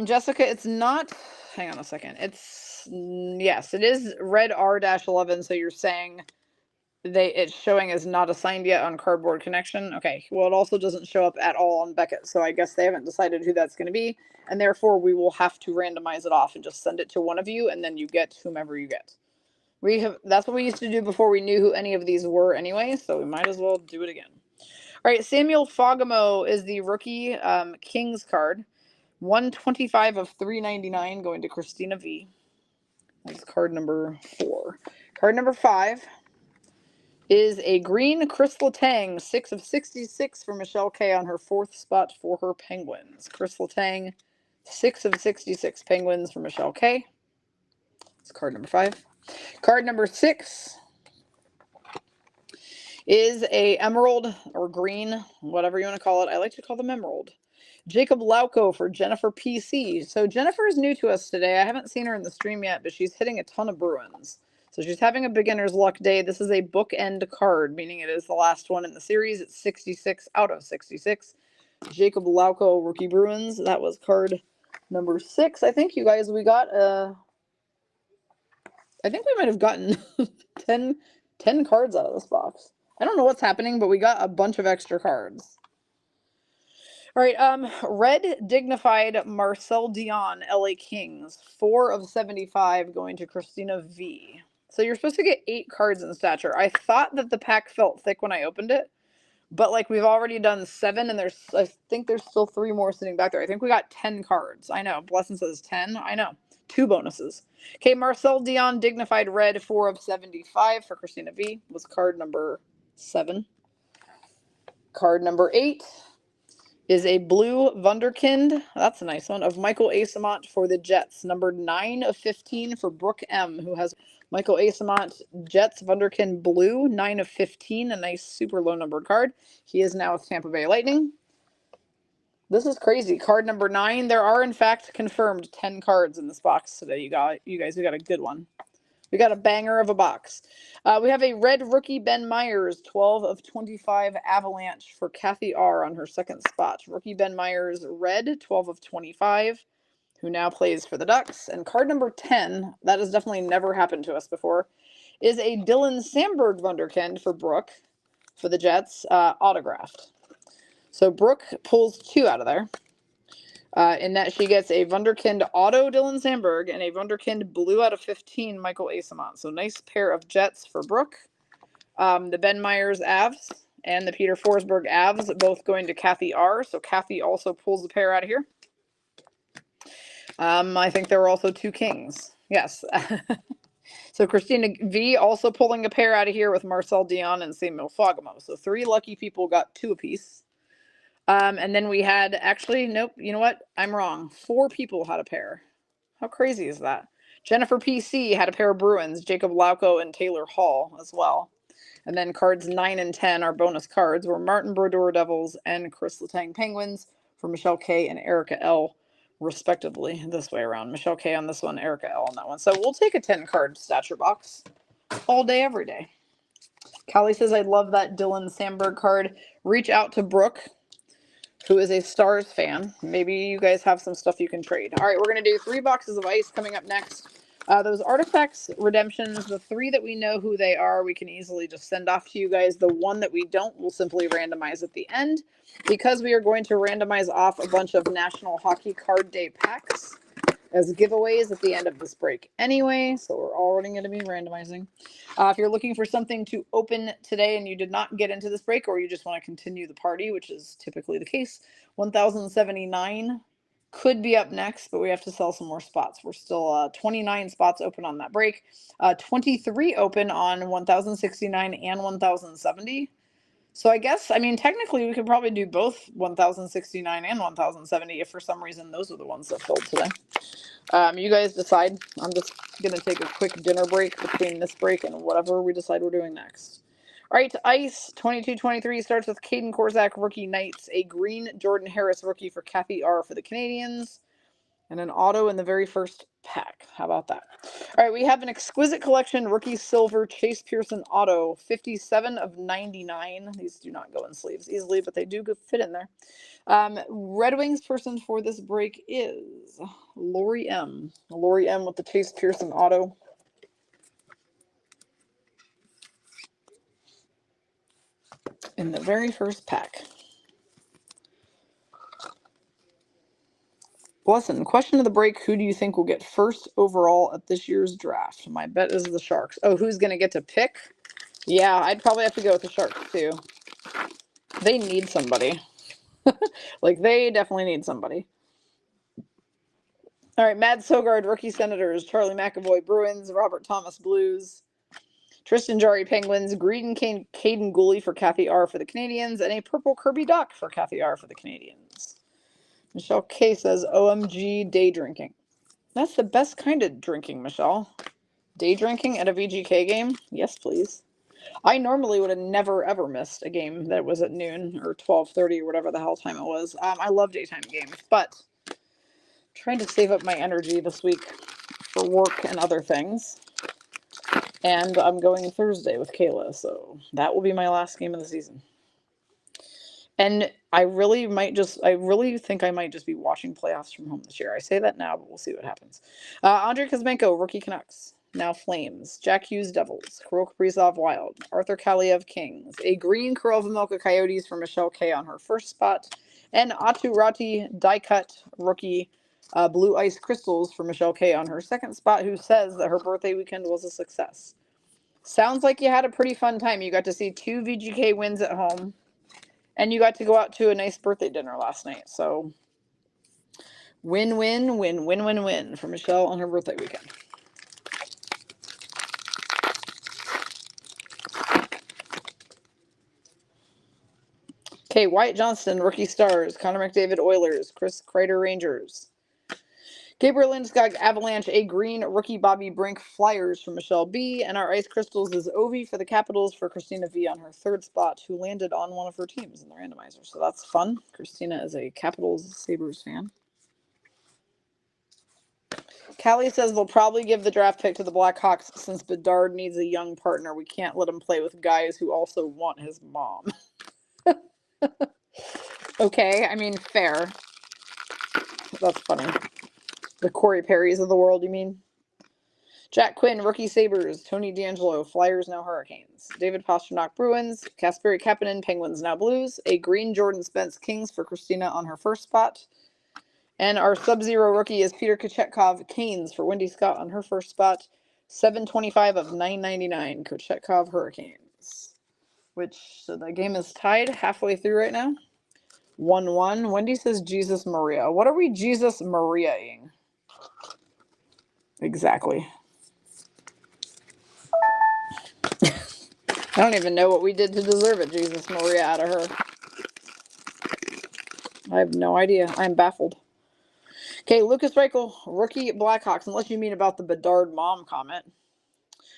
Jessica, it's not, hang on a second. Yes, it is red R-11. So you're saying it's showing as not assigned yet on Cardboard Connection. Okay, well, it also doesn't show up at all on Beckett. So I guess they haven't decided who that's going to be. And therefore we will have to randomize it off and just send it to one of you. And then you get whomever you get. That's what we used to do before we knew who any of these were anyway. So we might as well do it again. All right, Samuel Fogamo is the rookie Kings card. 125 of 399 going to Christina V. That's card number 4. Card number 5 is a green Chris Letang, 6 of 66 for Michelle K on her 4th spot for her Penguins. Chris Letang, 6 of 66 Penguins for Michelle K. That's card number 5. Card number 6 is a emerald or green, whatever you want to call it. I like to call them emerald. Jacob Lauko for Jennifer PC. So Jennifer is new to us today. I haven't seen her in the stream yet, but she's hitting a ton of Bruins. So she's having a beginner's luck day. This is a bookend card, meaning it is the last one in the series. It's 66 out of 66. Jacob Lauco, Rookie Bruins. That was card number 6. I think, you guys, we got I think we might have gotten 10 cards out of this box. I don't know what's happening, but we got a bunch of extra cards. All right, red dignified Marcel Dion, LA Kings, 4 of 75 going to Christina V. So you're supposed to get 8 cards in Stature. I thought that the pack felt thick when I opened it, but like we've already done 7, and I think there's still 3 more sitting back there. I think we got 10 cards. I know. Blessing says 10. I know. 2 bonuses. Okay, Marcel Dion, dignified red, 4 of 75 for Christina V. Was card number 7. Card number 8 is a blue Wunderkind. That's a nice one. Of Michael Asamont for the Jets. Number 9 of 15 for Brooke M, who has Michael Asamont, Jets, Wunderkind blue, 9 of 15. A nice super low numbered card. He is now with Tampa Bay Lightning. This is crazy. Card number 9. There are, in fact, confirmed 10 cards in this box today. You guys, we got a good one. We got a banger of a box. We have a red rookie Ben Myers, 12 of 25 Avalanche for Kathy R on her second spot. Rookie Ben Myers, red, 12 of 25, who now plays for the Ducks. And card number 10, that has definitely never happened to us before, is a Dylan Samberg Wunderkind for Brooke for the Jets, autographed. So Brooke pulls 2 out of there. In that she gets a Wunderkind auto Dylan Samberg and a Wunderkind blue out of 15 Michael Asamont. So nice pair of Jets for Brooke. The Ben Myers Avs and the Peter Forsberg Avs both going to Kathy R. So Kathy also pulls a pair out of here. I think there were also 2 Kings. Yes. So Christina V also pulling a pair out of here with Marcel Dion and Samuel Fogamo. So 3 lucky people got 2 apiece. And then we had, actually, nope, you know what? I'm wrong. 4 people had a pair. How crazy is that? Jennifer PC had a pair of Bruins, Jacob Lauco and Taylor Hall as well. And then cards 9 and 10, our bonus cards, were Martin Brodeur Devils and Chris Letang Penguins for Michelle K and Erica L, respectively, this way around. Michelle K on this one, Erica L on that one. So we'll take a 10-card Stature box all day, every day. Callie says, I love that Dylan Samberg card. Reach out to Brooke, who is a Stars fan. Maybe you guys have some stuff you can trade. All right, we're going to do 3 boxes of ice coming up next. Those artifacts redemptions, the 3 that we know who they are, we can easily just send off to you guys. The one that we don't, we'll simply randomize at the end, because we are going to randomize off a bunch of National Hockey Card Day packs as giveaways at the end of this break anyway, so we're already going to be randomizing. If you're looking for something to open today and you did not get into this break, or you just want to continue the party, which is typically the case, 1079 could be up next, but we have to sell some more spots. We're still 29 spots open on that break, 23 open on 1069 and 1070. So I guess, I mean, technically we could probably do both 1069 and 1070 if for some reason those are the ones that filled today. You guys decide. I'm just going to take a quick dinner break between this break and whatever we decide we're doing next. All right, ice 22-23 starts with Caden Korczak, rookie Knights, a green Jordan Harris rookie for Kathy R for the Canadians, and an auto in the very first pack. How about that? All right, we have an exquisite collection rookie silver Chase Pearson auto, 57 of 99. These do not go in sleeves easily, but they do fit in there. Red Wings person for this break is Lori M. Lori M with the Chase Pearson auto. In the very first pack. Blessin, question of the break, who do you think will get first overall at this year's draft? My bet is the Sharks. Oh, who's going to get to pick? Yeah, I'd probably have to go with the Sharks too. They need somebody. Like, they definitely need somebody. All right, Mad Sogard, rookie Senators, Charlie McAvoy, Bruins, Robert Thomas, Blues, Tristan Jarry, Penguins, Greedon Caden Gooley for Kathy R for the Canadians, and a purple Kirby Duck for Kathy R for the Canadians. Michelle K says, OMG, day drinking. That's the best kind of drinking, Michelle. Day drinking at a VGK game? Yes, please. I normally would have never, ever missed a game that was at noon or 12:30 or whatever the hell time it was. I love daytime games, but trying to save up my energy this week for work and other things. And I'm going Thursday with Kayla, so that will be my last game of the season. And I really think I might just be watching playoffs from home this year. I say that now, but we'll see what happens. Andrei Kuzmenko, rookie Canucks. Now Flames. Jack Hughes, Devils. Kirill Kaprizov, Wild. Arthur Kaliev, Kings. A green Kurova Coyotes for Michelle K on her first spot. And Aturati die-cut rookie Blue Ice Crystals for Michelle K on her second spot, who says that her birthday weekend was a success. Sounds like you had a pretty fun time. You got to see 2 VGK wins at home. And you got to go out to a nice birthday dinner last night. So win, win, win, win, win, win for Michelle on her birthday weekend. Okay, Wyatt Johnston, rookie stars. Connor McDavid, Oilers. Chris Kreider, Rangers. Gabriel Landeskog, Avalanche. A green rookie Bobby Brink, Flyers for Michelle B. And our Ice Crystals is Ovi for the Capitals for Christina V on her third spot, who landed on one of her teams in the randomizer. So that's fun. Christina is a Capitals Sabres fan. Callie says they'll probably give the draft pick to the Blackhawks since Bedard needs a young partner. We can't let him play with guys who also want his mom. Okay, I mean, fair. That's funny. The Corey Perrys of the world, you mean? Jack Quinn, rookie Sabres. Tony DeAngelo, Flyers, now Hurricanes. David Pastrnak, Bruins. Kasperi Kapanen, Penguins, now Blues. A green Jordan Spence, Kings for Christina on her first spot. And our Sub-Zero rookie is Peter Kochetkov, Canes for Wendy Scott on her first spot. 725 of 999, Kochetkov Hurricanes. So the game is tied halfway through right now. 1-1. Wendy says Jesus Maria. What are we Jesus Maria-ing? Exactly. I don't even know what we did to deserve it, Jesus Maria, out of her. I have no idea. I'm baffled. Okay, Lucas Reichel, rookie Blackhawks, unless you mean about the Bedard mom comment.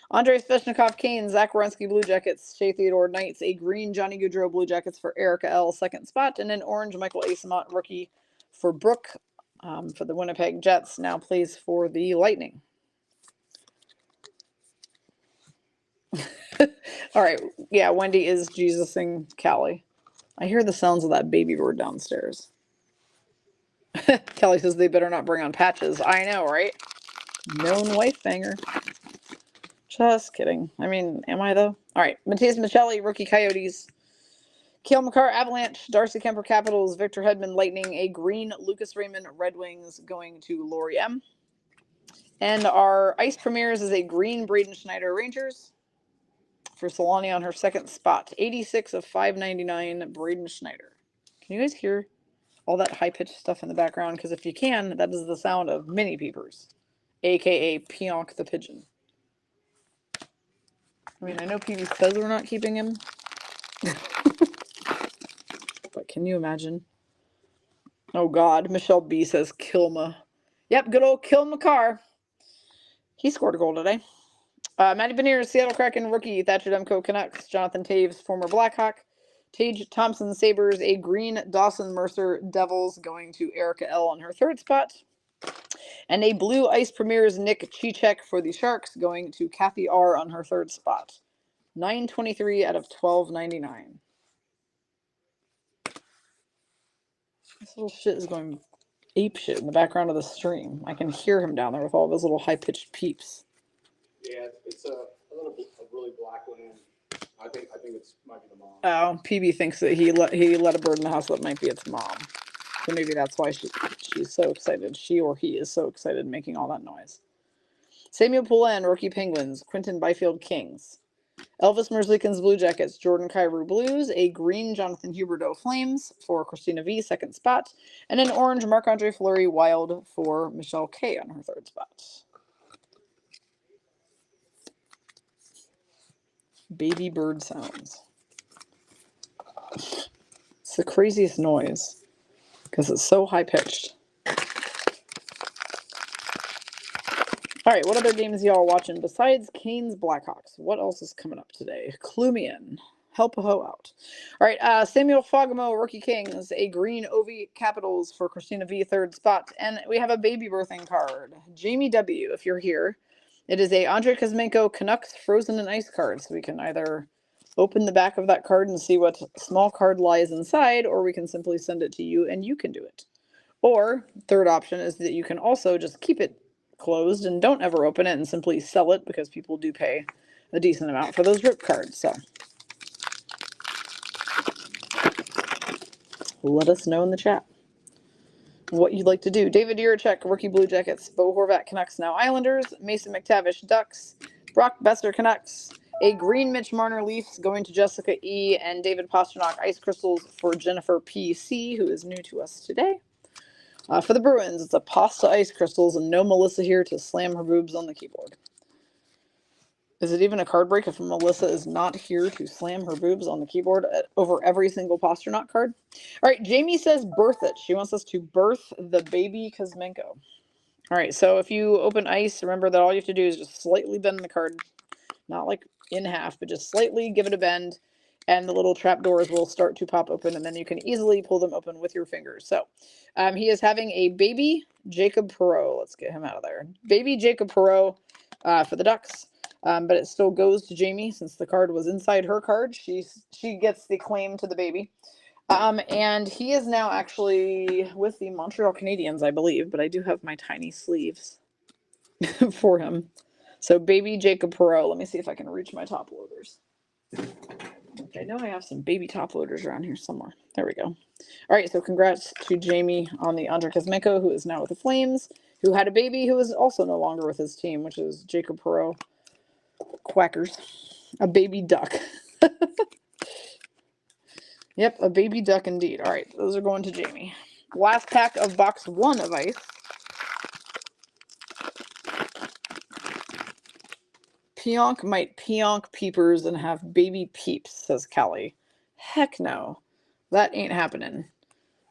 Andrei Svechnikov, Canes. Zach Werenski, Blue Jackets. Shea Theodore, Knights. A green Johnny Gaudreau, Blue Jackets for Erica L, second spot. And an orange Michael Asamont, rookie for Brooke for the Winnipeg Jets. Now plays for the Lightning. All right. Yeah, Wendy is Jesusing Callie. I hear the sounds of that baby bird downstairs. Kelly says they better not bring on patches. I know, right? Known wife banger. Just kidding. I mean, am I though? All right. Matias Michelli, rookie Coyotes. Cale Makar, Avalanche. Darcy Kemper, Capitals. Victor Hedman, Lightning. A green Lucas Raymond, Red Wings, going to Lori M. And our Ice Premiers is a green Braden Schneider, Rangers for Solani on her second spot. 86 of 599, Braden Schneider. Can you guys hear all that high-pitched stuff in the background? Because if you can, that is the sound of mini peepers, a.k.a. Pionk the Pigeon. I mean, I know PB says we're not keeping him. But can you imagine? Oh, God. Michelle B says Kilma. Yep, good old Kilma Carr. He scored a goal today. Matty Beniers, Seattle Kraken rookie. Thatcher Demko, Canucks. Jonathan Taves, former Blackhawk. Tage Thompson, Sabres. A green Dawson Mercer, Devils, going to Erica L on her third spot. And a blue Ice Premiers, Nick Chichek for the Sharks, going to Kathy R on her third spot. 923 out of 1299. This little shit is going ape shit in the background of the stream. I can hear him down there with all those little high-pitched peeps. Yeah, it's a really black one. I think it might be the mom. Oh, PB thinks that he let a bird in the house that might be its mom. So maybe that's why she's so excited. She or he is so excited making all that noise. Samuel Poulin, rookie Penguins. Quinton Byfield, Kings. Elvis Merzlikins, Blue Jackets. Jordan Kyrou, Blues. A green Jonathan Huberdeau, Flames for Christina V, second spot. And an orange Marc-Andre Fleury, Wild for Michelle K on her third spot. Baby bird sounds. It's the craziest noise because it's so high-pitched. All right, what other games y'all watching besides Canes Blackhawks? What else is coming up today? Clue me in. Help a hoe out. All right, Samuel Fogamo, rookie Kings. A green Ovi Capitals for Christina V, third spot. And we have a baby birthing card. Jamie W, if you're here. It is a Andrei Kuzmenko Canucks Frozen and Ice card. So we can either open the back of that card and see what small card lies inside, or we can simply send it to you and you can do it. Or, third option is that you can also just keep it closed and don't ever open it and simply sell it, because people do pay a decent amount for those rip cards. So let us know in the chat what you'd like to do. David Yurachek, Rookie Blue Jackets. Bo Horvat, Canucks, now Islanders. Mason McTavish, Ducks. Brock Besser, Canucks. A green Mitch Marner, Leafs, going to Jessica E. And David Pasternak, Ice Crystals for Jennifer P.C., who is new to us today. For the Bruins, it's a pasta Ice Crystals, and no Melissa here to slam her boobs on the keyboard. Is it even a card break if Melissa is not here to slam her boobs on the keyboard over every single Pasternak card? All right, Jamie says birth it. She wants us to birth the baby Kuzmenko. All right, so if you open ice, remember that all you have to do is just slightly bend the card. Not like in half, but just slightly give it a bend, and the little trap doors will start to pop open, and then you can easily pull them open with your fingers. So he is having a baby Jacob Perreault. Let's get him out of there. Baby Jacob Perreault for the Ducks. But it still goes to Jamie since the card was inside her card. She gets the claim to the baby. And he is now actually with the Montreal Canadiens, I believe, but I do have my tiny sleeves for him. So baby Jacob Perreault. Let me see if I can reach my top loaders. I know I have some baby top loaders around here somewhere. There we go. All right, so congrats to Jamie on the Andrei Kuzmenko, who is now with the Flames, who had a baby who is also no longer with his team, which is Jacob Perreault. Quackers. A baby duck. Yep, a baby duck indeed. All right, those are going to Jamie. Last pack of box 1 of ice. Pionk might pionk peepers and have baby peeps, says Callie. Heck no. That ain't happening.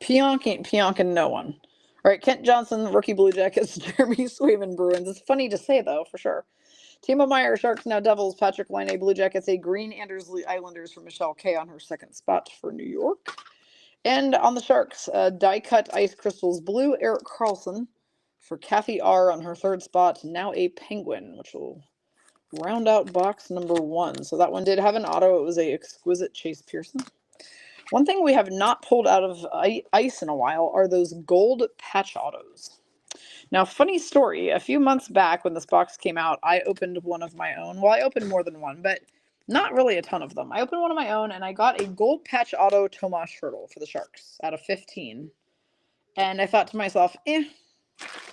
Pionk ain't pionking no one. All right, Kent Johnson, Rookie Blue Jackets, Jeremy Swayman, Bruins. It's funny to say, though, for sure. Timo Meyer, Sharks, now Devils. Patrick Laine, Blue Jackets. A green Andersley Islanders for Michelle K on her second spot for New York. And on the Sharks, die-cut Ice Crystals Blue, Erik Karlsson for Kathy R on her third spot. Now a Penguin, which will round out box number 1. So that one did have an auto. It was a exquisite Chase Pearson. One thing we have not pulled out of ice in a while are those gold patch autos. Now, funny story, a few months back when this box came out, I opened one of my own. Well, I opened more than one, but not really a ton of them. I opened one of my own, and I got a gold patch auto Tomas Hertl for the Sharks out of 15. And I thought to myself,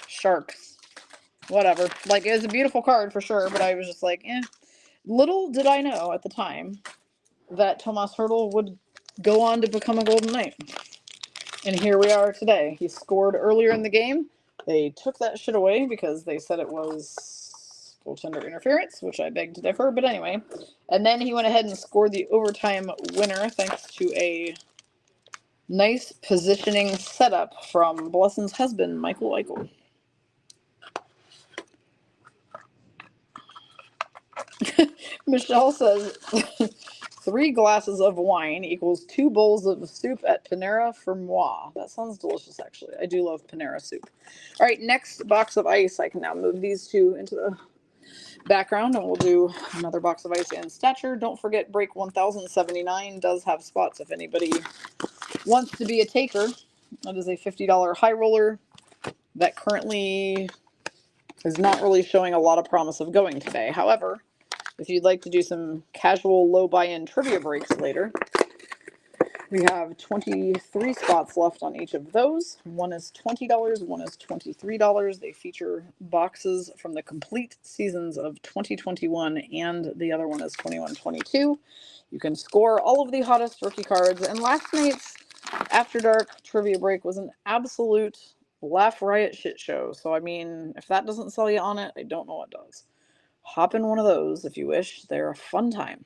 Sharks, whatever. Like, it was a beautiful card for sure, but I was just like, Little did I know at the time that Tomas Hertl would go on to become a Golden Knight. And here we are today. He scored earlier in the game. They took that shit away because they said it was goaltender interference, which I beg to differ. But anyway, and then he went ahead and scored the overtime winner thanks to a nice positioning setup from Blesson's husband, Michael Eichel. Michelle says 3 glasses of wine equals 2 bowls of soup at Panera for moi. That sounds delicious, actually. I do love Panera soup. All right, next box of ice. I can now move these 2 into the background, and we'll do another box of ice and Stature. Don't forget, break 1079 does have spots if anybody wants to be a taker. That is a $50 high roller that currently is not really showing a lot of promise of going today. However, if you'd like to do some casual low buy-in trivia breaks later, we have 23 spots left on each of those. One is $20, one is $23. They feature boxes from the complete seasons of 2021, and the other one is 21-22. You can score all of the hottest rookie cards, and last night's After Dark trivia break was an absolute laugh riot shit show. So, I mean, if that doesn't sell you on it, I don't know what does. Hop in one of those if you wish. They're a fun time.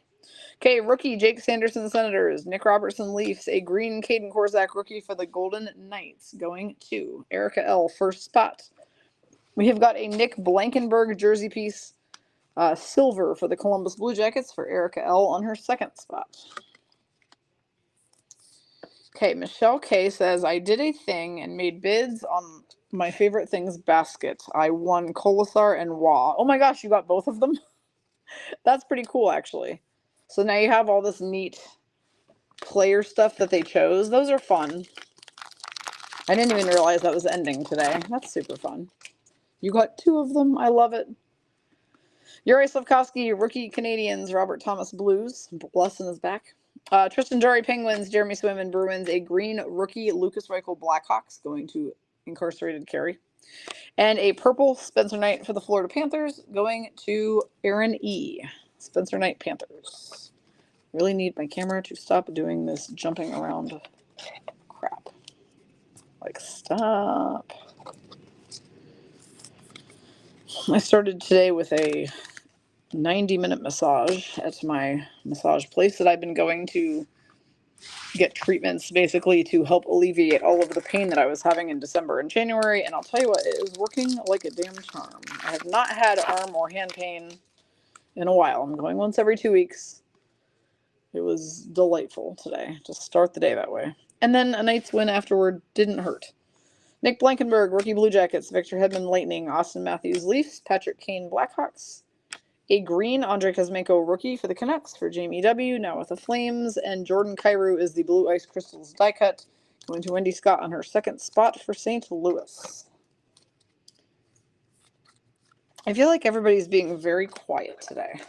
Okay, rookie Jake Sanderson, Senators. Nick Robertson, Leafs. A green Caden Korczak rookie for the Golden Knights going to Erica L. first spot. We have got a Nick Blankenberg jersey piece. Silver for the Columbus Blue Jackets for Erica L. on her second spot. Okay, Michelle K says, I did a thing and made bids on my favorite things basket. I won Kolasar and Wah. Oh my gosh, you got both of them? That's pretty cool, actually. So now you have all this neat player stuff that they chose. Those are fun. I didn't even realize that was ending today. That's super fun. You got 2 of them. I love it. Yuri Slavkovsky, Rookie Canadians, Robert Thomas Blues. Blessin is back. Tristan Jarry Penguins, Jeremy Swayman Bruins, a green rookie Lucas Reichel Blackhawks going to incarcerated Carey. And a purple Spencer Knight for the Florida Panthers going to Aaron E. Spencer Knight Panthers. Really need my camera to stop doing this jumping around crap. Like, stop. I started today with a 90-minute massage at my massage place that I've been going to get treatments basically to help alleviate all of the pain that I was having in December and January. And I'll tell you what, it is working like a damn charm. I have not had arm or hand pain in a while. I'm going once every 2 weeks. It was delightful today to start the day that way. And then a night's win afterward didn't hurt. Nick Blankenberg, Rookie Blue Jackets, Victor Hedman Lightning, Austin Matthews Leafs, Patrick Kane Blackhawks, a green Andrei Kuzmenko rookie for the Canucks for Jamie W., now with the Flames, and Jordan Kyrou is the Blue Ice Crystals die cut, going to Wendy Scott on her 2nd spot for St. Louis. I feel like everybody's being very quiet today.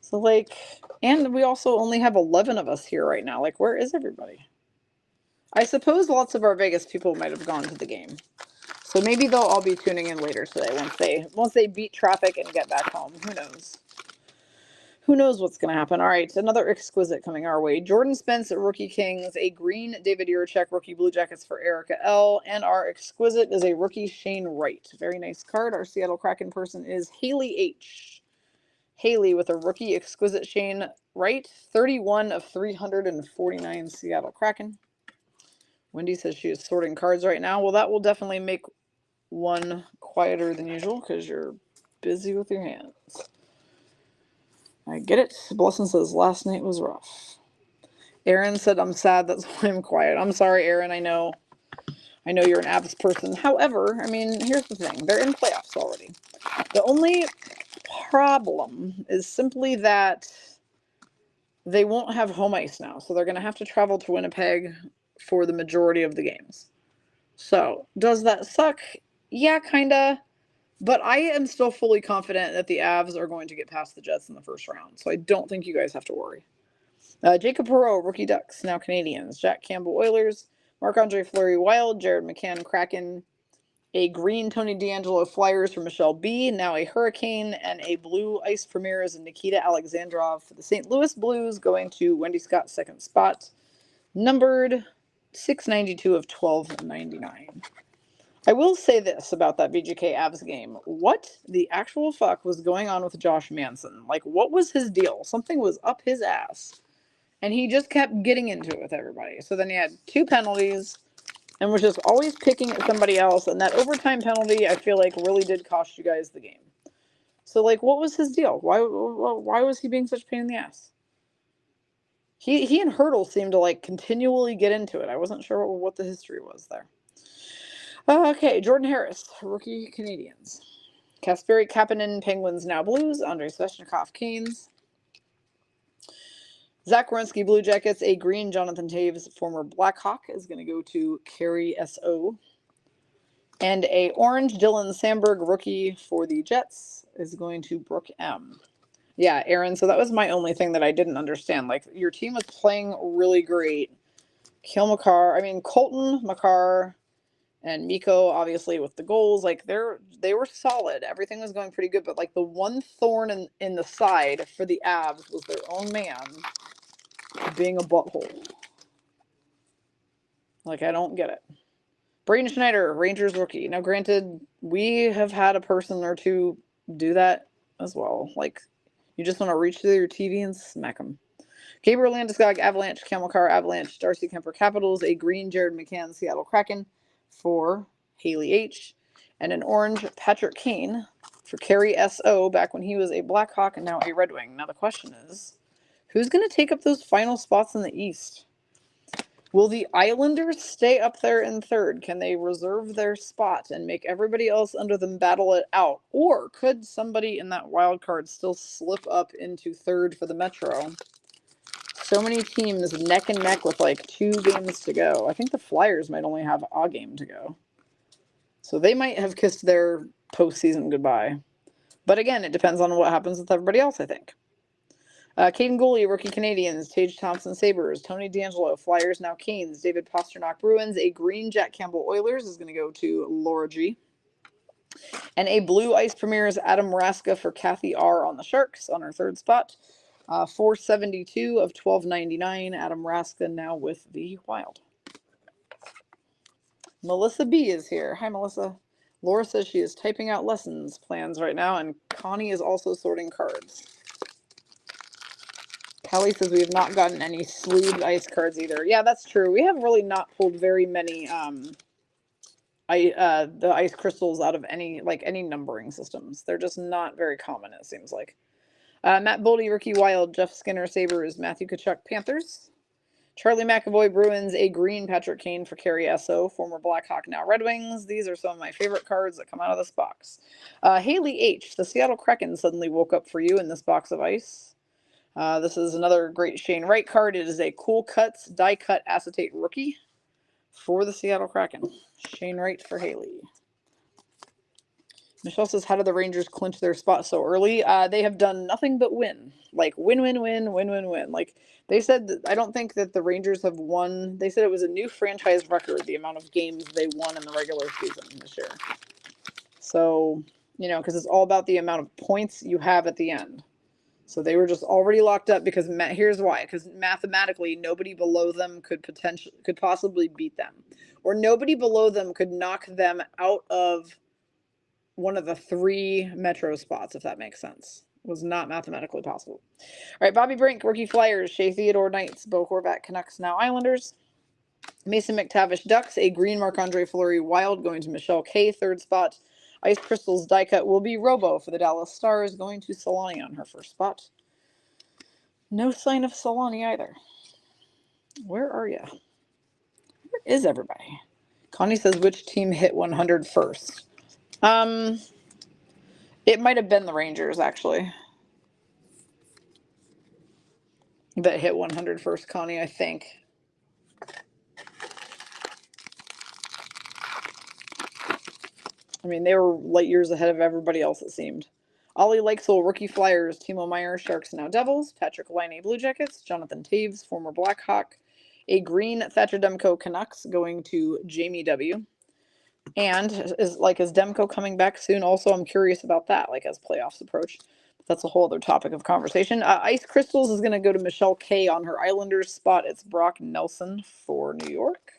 So, like, and we also only have 11 of us here right now. Like, where is everybody? I suppose lots of our Vegas people might have gone to the game. So maybe they'll all be tuning in later today once they beat traffic and get back home. Who knows? Who knows what's going to happen? All right, another exquisite coming our way. Jordan Spence, Rookie Kings, a green David Jiricek, Rookie Blue Jackets for Erica L. And our exquisite is a rookie Shane Wright. Very nice card. Our Seattle Kraken person is Haley H. Haley with a rookie exquisite Shane Wright, 31 of 349 Seattle Kraken. Wendy says she is sorting cards right now. Well, that will definitely make one quieter than usual because you're busy with your hands. I get it. Blessing says last night was rough. Aaron said I'm sad, that's why I'm quiet. I'm sorry, Aaron. I know you're an Avs person. However, I mean, here's the thing. They're in playoffs already. The only problem is simply that they won't have home ice now. So they're going to have to travel to Winnipeg for the majority of the games. So, does that suck? Yeah, kinda. But I am still fully confident that the Avs are going to get past the Jets in the first round. So I don't think you guys have to worry. Jacob Perreault, Rookie Ducks, now Canadians. Jack Campbell Oilers. Marc-Andre Fleury Wild. Jared McCann Kraken. A green Tony D'Angelo Flyers for Michelle B. Now a Hurricane. And a blue Ice Premiers and Nikita Alexandrov for the St. Louis Blues, going to Wendy Scott's 2nd spot. Numbered 692 of 1299. I will say this about that VGK Avs game. What the actual fuck was going on with Josh Manson? Like, what was his deal? Something was up his ass. And he just kept getting into it with everybody. So then he had 2 penalties and was just always picking at somebody else. And that overtime penalty, I feel like, really did cost you guys the game. So, like, what was his deal? Why was he being such a pain in the ass? He and Hurdle seemed to, like, continually get into it. I wasn't sure what the history was there. Okay, Jordan Harris, Rookie Canadians. Kasperi Kapanen, Penguins, now Blues. Andrei Svechnikov, Canes. Zach Werenski, Blue Jackets. A green Jonathan Taves, former Blackhawk, is going to go to Carey S.O. And a orange Dylan Sandberg, rookie for the Jets, is going to Brooke M. Yeah, Aaron, so that was my only thing that I didn't understand. Like, your team was playing really great. Colton, Makar, and Mikko, obviously, with the goals, like, they were solid. Everything was going pretty good, but, like, the one thorn in the side for the Avs was their own man being a butthole. Like, I don't get it. Braden Schneider, Rangers rookie. Now, granted, we have had a person or two do that as well. Like, you just want to reach through your TV and smack them. Gabriel Landeskog, Avalanche, Kamilkar, Avalanche, Darcy Kemper, Capitals, a green Jared McCann, Seattle Kraken for Haley H. And an orange Patrick Kane for Carey S.O. back when he was a Blackhawk and now a Red Wing. Now the question is, who's going to take up those final spots in the East? Will the Islanders stay up there in third? Can they reserve their spot and make everybody else under them battle it out? Or could somebody in that wild card still slip up into third for the Metro? So many teams neck and neck with like 2 games to go. I think the Flyers might only have a game to go. So they might have kissed their postseason goodbye. But again, it depends on what happens with everybody else, I think. Caden Gooley, rookie Canadians. Tage Thompson, Sabres. Tony D'Angelo, Flyers, now Canes. David Pastrnak, Bruins. A green Jack Campbell, Oilers is going to go to Laura G. And a blue Ice Premier's Adam Raska for Kathy R. on the Sharks on her third spot. 472 of 1299. Adam Raska now with the Wild. Melissa B is here. Hi, Melissa. Laura says she is typing out lessons plans right now, and Connie is also sorting cards. Callie says we have not gotten any sleeved ice cards either. Yeah, that's true. We have really not pulled very many the ice crystals out of any numbering systems. They're just not very common, it seems like. Matt Boldy, rookie Wild. Jeff Skinner, Sabres. Matthew Tkachuk, Panthers. Charlie McAvoy, Bruins. A green Patrick Kane for Carrie S.O., former Blackhawk, now Red Wings. These are some of my favorite cards that come out of this box. Haley H., the Seattle Kraken suddenly woke up for you in this box of ice. This is another great Shane Wright card. It is a Cool Cuts die cut acetate rookie for the Seattle Kraken. Shane Wright for Haley. Michelle says, how did the Rangers clinch their spot so early? They have done nothing but win. Like, win, win, win, win, win, win. Like, they said, that, I don't think that the Rangers have won. They said it was a new franchise record, the amount of games they won in the regular season this year. So, you know, because it's all about the amount of points you have at the end. So they were just already locked up because here's why. Because mathematically, nobody below them could possibly beat them. Or nobody below them could knock them out of one of the 3 Metro spots, if that makes sense. It was not mathematically possible. All right, Bobby Brink, rookie Flyers. Shea Theodore, Knights. Bo Horvat, Canucks, now Islanders. Mason McTavish, Ducks. A green Marc-Andre Fleury, Wild, going to Michelle K, third spot. Ice Crystals die cut will be Robo for the Dallas Stars, going to Solani on her first spot. No sign of Solani either. Where are you? Where is everybody? Connie says, which team hit 100 first? It might have been the Rangers, actually, that hit 100 first, Connie, I think. I mean, they were light years ahead of everybody else, it seemed. Ollie Lakesell, rookie Flyers. Timo Meyer, Sharks, now Devils. Patrick Laine, Blue Jackets. Jonathan Taves, former Blackhawk. A green Thatcher Demko, Canucks, going to Jamie W. And is Demko coming back soon? Also, I'm curious about that, like as playoffs approach. But that's a whole other topic of conversation. Ice Crystals is going to go to Michelle K on her Islanders spot. It's Brock Nelson for New York.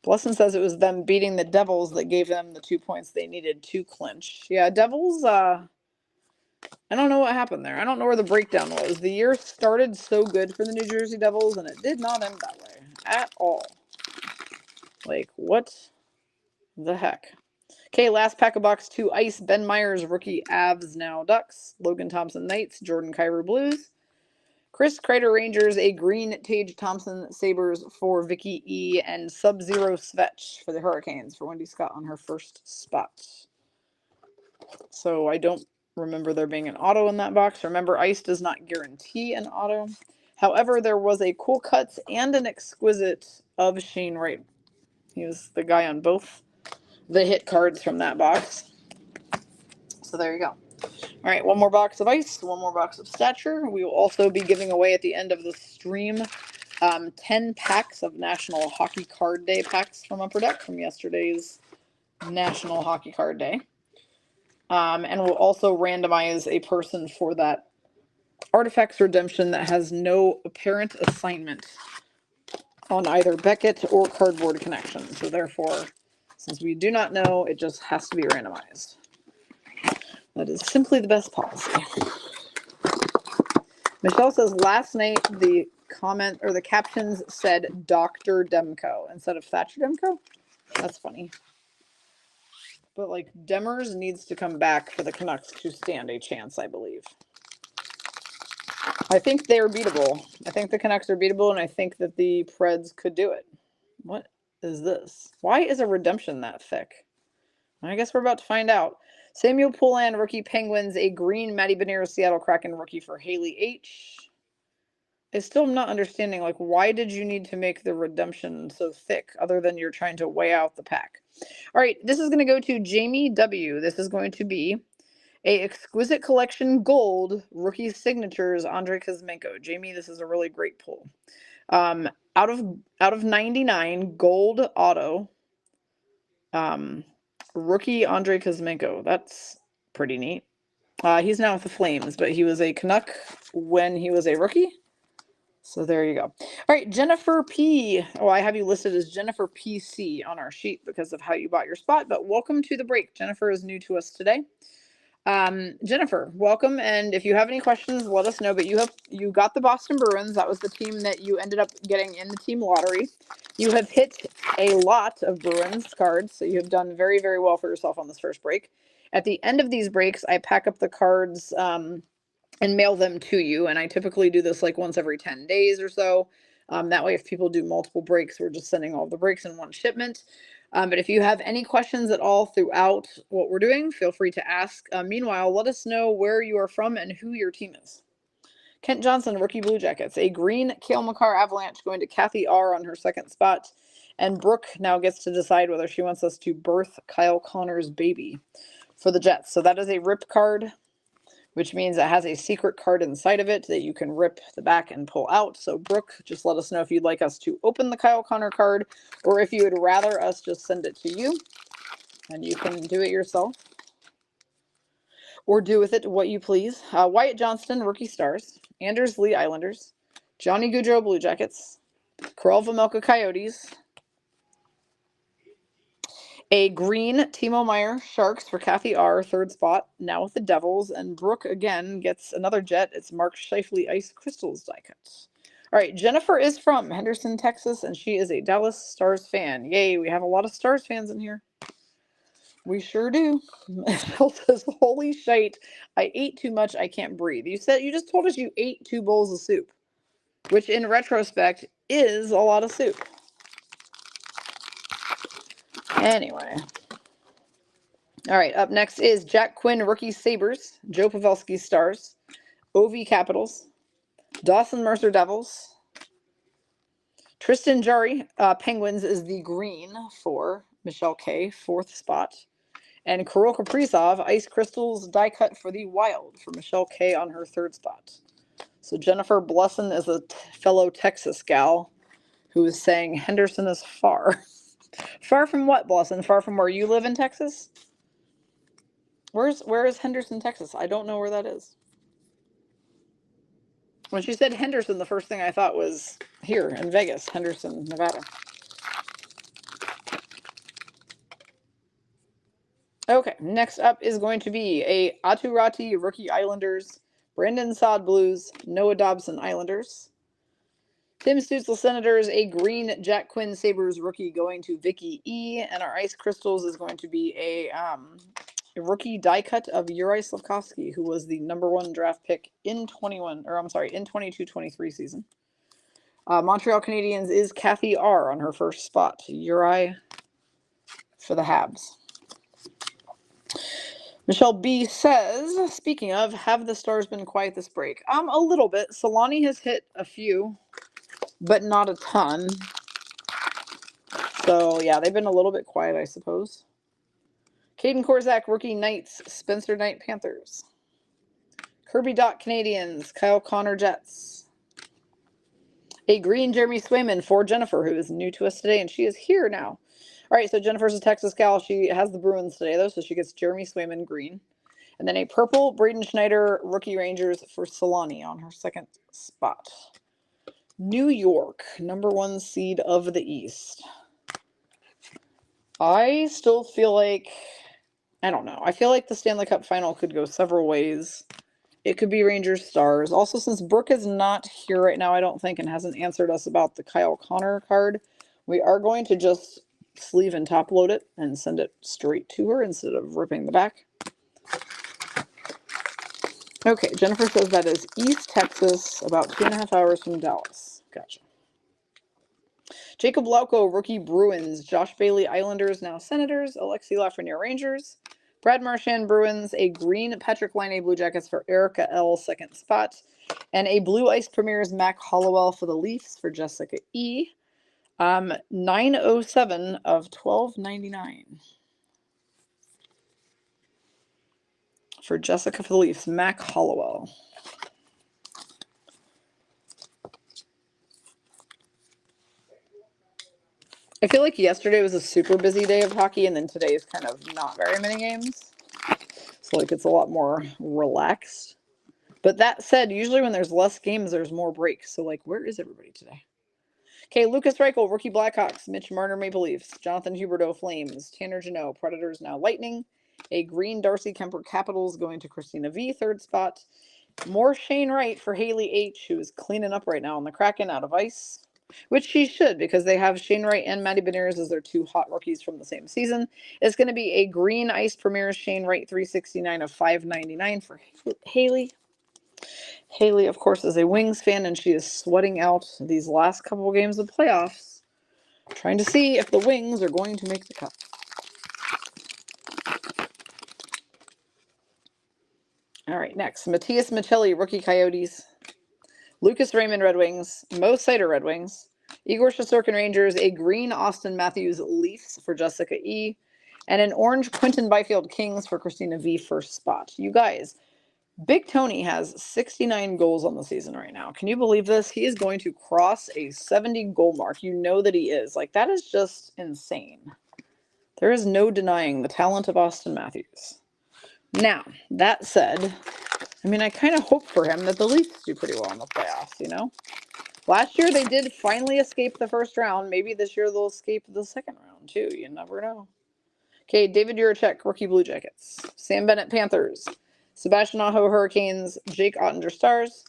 Blesson says it was them beating the Devils that gave them the 2 points they needed to clinch. Yeah, Devils, I don't know what happened there. I don't know where the breakdown was. The year started so good for the New Jersey Devils, and it did not end that way at all. Like, what the heck? Okay, last pack of box 2 ice. Ben Myers, rookie Avs, now Ducks. Logan Thompson, Knights. Jordan Kyrou, Blues. Chris Kreider, Rangers. A green Tage Thompson, Sabres for Vicky E. And Sub-Zero Svetch for the Hurricanes for Wendy Scott on her first spot. So I don't remember there being an auto in that box. Remember, ice does not guarantee an auto. However, there was a Cool Cuts and an Exquisite of Shane Wright. He was the guy on both the hit cards from that box. So there you go. All right, one more box of ice, one more box of Stature. We will also be giving away at the end of the stream 10 packs of National Hockey Card Day packs from Upper Deck from yesterday's National Hockey Card Day. And we'll also randomize a person for that Artifacts Redemption that has no apparent assignment on either Beckett or Cardboard Connection. So therefore, since we do not know, it just has to be randomized. That is simply the best policy. Michelle says last night the comment or the captions said Dr. Demko instead of Thatcher Demko. That's funny. But like Demers needs to come back for the Canucks to stand a chance, I believe. I think they're beatable. I think the Canucks are beatable, and I think that the Preds could do it. What is this? Why is a redemption that thick? I guess we're about to find out. Samuel Poulin, rookie Penguins, a green Matty Beniers, Seattle Kraken rookie for Haley H. I still am not understanding, like, why did you need to make the redemption so thick, other than you're trying to weigh out the pack? All right, this is going to go to Jamie W. This is going to be a exquisite collection gold rookie signatures Andrei Kuzmenko. Jamie, this is a really great pull. Out of 99 gold auto, rookie Andrei Kuzmenko. That's pretty neat. He's now with the Flames, but he was a Canuck when he was a rookie. So there you go. All right, Jennifer P. Oh, I have you listed as Jennifer PC on our sheet because of how you bought your spot, but welcome to the break. Jennifer is new to us today. Jennifer, welcome. And if you have any questions, let us know. But you got the Boston Bruins. That was the team that you ended up getting in the team lottery. You have hit a lot of Bruins cards, so you have done very, very well for yourself on this first break. At the end of these breaks, I pack up the cards and mail them to you. And I typically do this like once every 10 days or so. That way, if people do multiple breaks, we're just sending all the breaks in one shipment. But if you have any questions at all throughout what we're doing, feel free to ask. Meanwhile, let us know where you are from and who your team is. Kent Johnson, rookie Blue Jackets. A green Cale Makar Avalanche going to Kathy R. on her second spot. And Brooke now gets to decide whether she wants us to birth Kyle Connor's baby for the Jets. So that is a rip card, which means it has a secret card inside of it that you can rip the back and pull out. So Brooke, just let us know if you'd like us to open the Kyle Connor card or if you would rather us just send it to you and you can do it yourself or do with it what you please. Wyatt Johnston, rookie Stars. Anders Lee Islanders. Johnny Gaudreau Blue Jackets. Karel Vejmelka Coyotes. A green Timo Meyer Sharks for Kathy R. Third spot, now with the Devils. And Brooke again gets another Jet. It's Mark Scheifele Ice Crystals die cut. All right, Jennifer is from Henderson, Texas, and she is a Dallas Stars fan. Yay, we have a lot of Stars fans in here. We sure do. Phil says, holy shite, I ate too much, I can't breathe. You just told us you ate 2 bowls of soup, which in retrospect is a lot of soup. Anyway. All right, up next is Jack Quinn, rookie Sabres, Joe Pavelski Stars, OV Capitals, Dawson Mercer Devils, Tristan Jarry, Penguins is the green for Michelle K, 4th spot, and Kirill Kaprizov, Ice Crystals die cut for the Wild for Michelle K on her 3rd spot. So Jennifer Blesson is a fellow Texas gal who is saying Henderson is far. Far from what, Blesson? Far from where you live in Texas? Where is Henderson, Texas? I don't know where that is. When she said Henderson, the first thing I thought was here in Vegas, Henderson, Nevada. Okay, next up is going to be a Aturati rookie Islanders, Brandon Saad Blues, Noah Dobson Islanders, Tim Stützle Senators, a green Jack Quinn Sabres rookie going to Vicky E, and our Ice Crystals is going to be a rookie die cut of Juraj Slafkovsky, who was the #1 draft pick in 22-23 season. Montreal Canadiens is Kathy R on her 1st spot. Juraj for the Habs. Michelle B says, speaking of, have the Stars been quiet this break? A little bit. Solani has hit a few, but not a ton. So, yeah, they've been a little bit quiet, I suppose. Caden Korzak, rookie Knights, Spencer Knight Panthers. Kirby Dot Canadians, Kyle Connor Jets. A green Jeremy Swayman for Jennifer, who is new to us today, and she is here now. All right, so Jennifer's a Texas gal. She has the Bruins today, though, so she gets Jeremy Swayman green. And then a purple Braden Schneider, rookie Rangers for Solani on her 2nd spot. New York, #1 seed of the East. I still feel like, I don't know. I feel like the Stanley Cup final could go several ways. It could be Rangers Stars. Also, since Brooke is not here right now, I don't think, and hasn't answered us about the Kyle Connor card, we are going to just sleeve and top load it and send it straight to her instead of ripping the back. Okay, Jennifer says that is East Texas, about 2.5 hours from Dallas. Gotcha. Jacob Lauko, rookie Bruins. Josh Bailey, Islanders, now Senators. Alexi Lafreniere, Rangers. Brad Marchand, Bruins. A green Patrick Laine, Blue Jackets for Erica L, second spot. And a Blue Ice Premier's Mac Hollowell for the Leafs for Jessica E. 907 of 1299. For Jessica for the Leafs, Mac Hollowell. I feel like yesterday was a super busy day of hockey, and then today is kind of not very many games. So, like, it's a lot more relaxed. But that said, usually when there's less games, there's more breaks. So, like, where is everybody today? Okay, Lucas Reichel, rookie Blackhawks. Mitch Marner, Maple Leafs. Jonathan Huberdeau, Flames. Tanner Jeannot, Predators, now Lightning. A green Darcy Kemper, Capitals, going to Christina V, third spot. More Shane Wright for Haley H, who is cleaning up right now on the Kraken out of ice. Which she should, because they have Shane Wright and Maddie Beniers as their two hot rookies from the same season. It's going to be a green Ice Premier's Shane Wright 369 of 599 for Haley. Haley, of course, is a Wings fan, and she is sweating out these last couple of games of playoffs, trying to see if the Wings are going to make the cup. All right, next, Matthias Michelli, rookie Coyotes. Lucas Raymond, Red Wings. Mo Sider, Red Wings. Igor Shesterkin, Rangers. A green Austin Matthews, Leafs for Jessica E. And an orange Quentin Byfield, Kings for Christina V, first spot. You guys, Big Tony has 69 goals on the season right now. Can you believe this? He is going to cross a 70 goal mark. You know that he is. Like, that is just insane. There is no denying the talent of Austin Matthews. Now, that said, I mean, I kind of hope for him that the Leafs do pretty well in the playoffs, you know? Last year, they did finally escape the first round. Maybe this year they'll escape the second round, too. You never know. Okay, David Juracek, rookie Blue Jackets. Sam Bennett, Panthers. Sebastian Aho, Hurricanes. Jake Ottinger, Stars.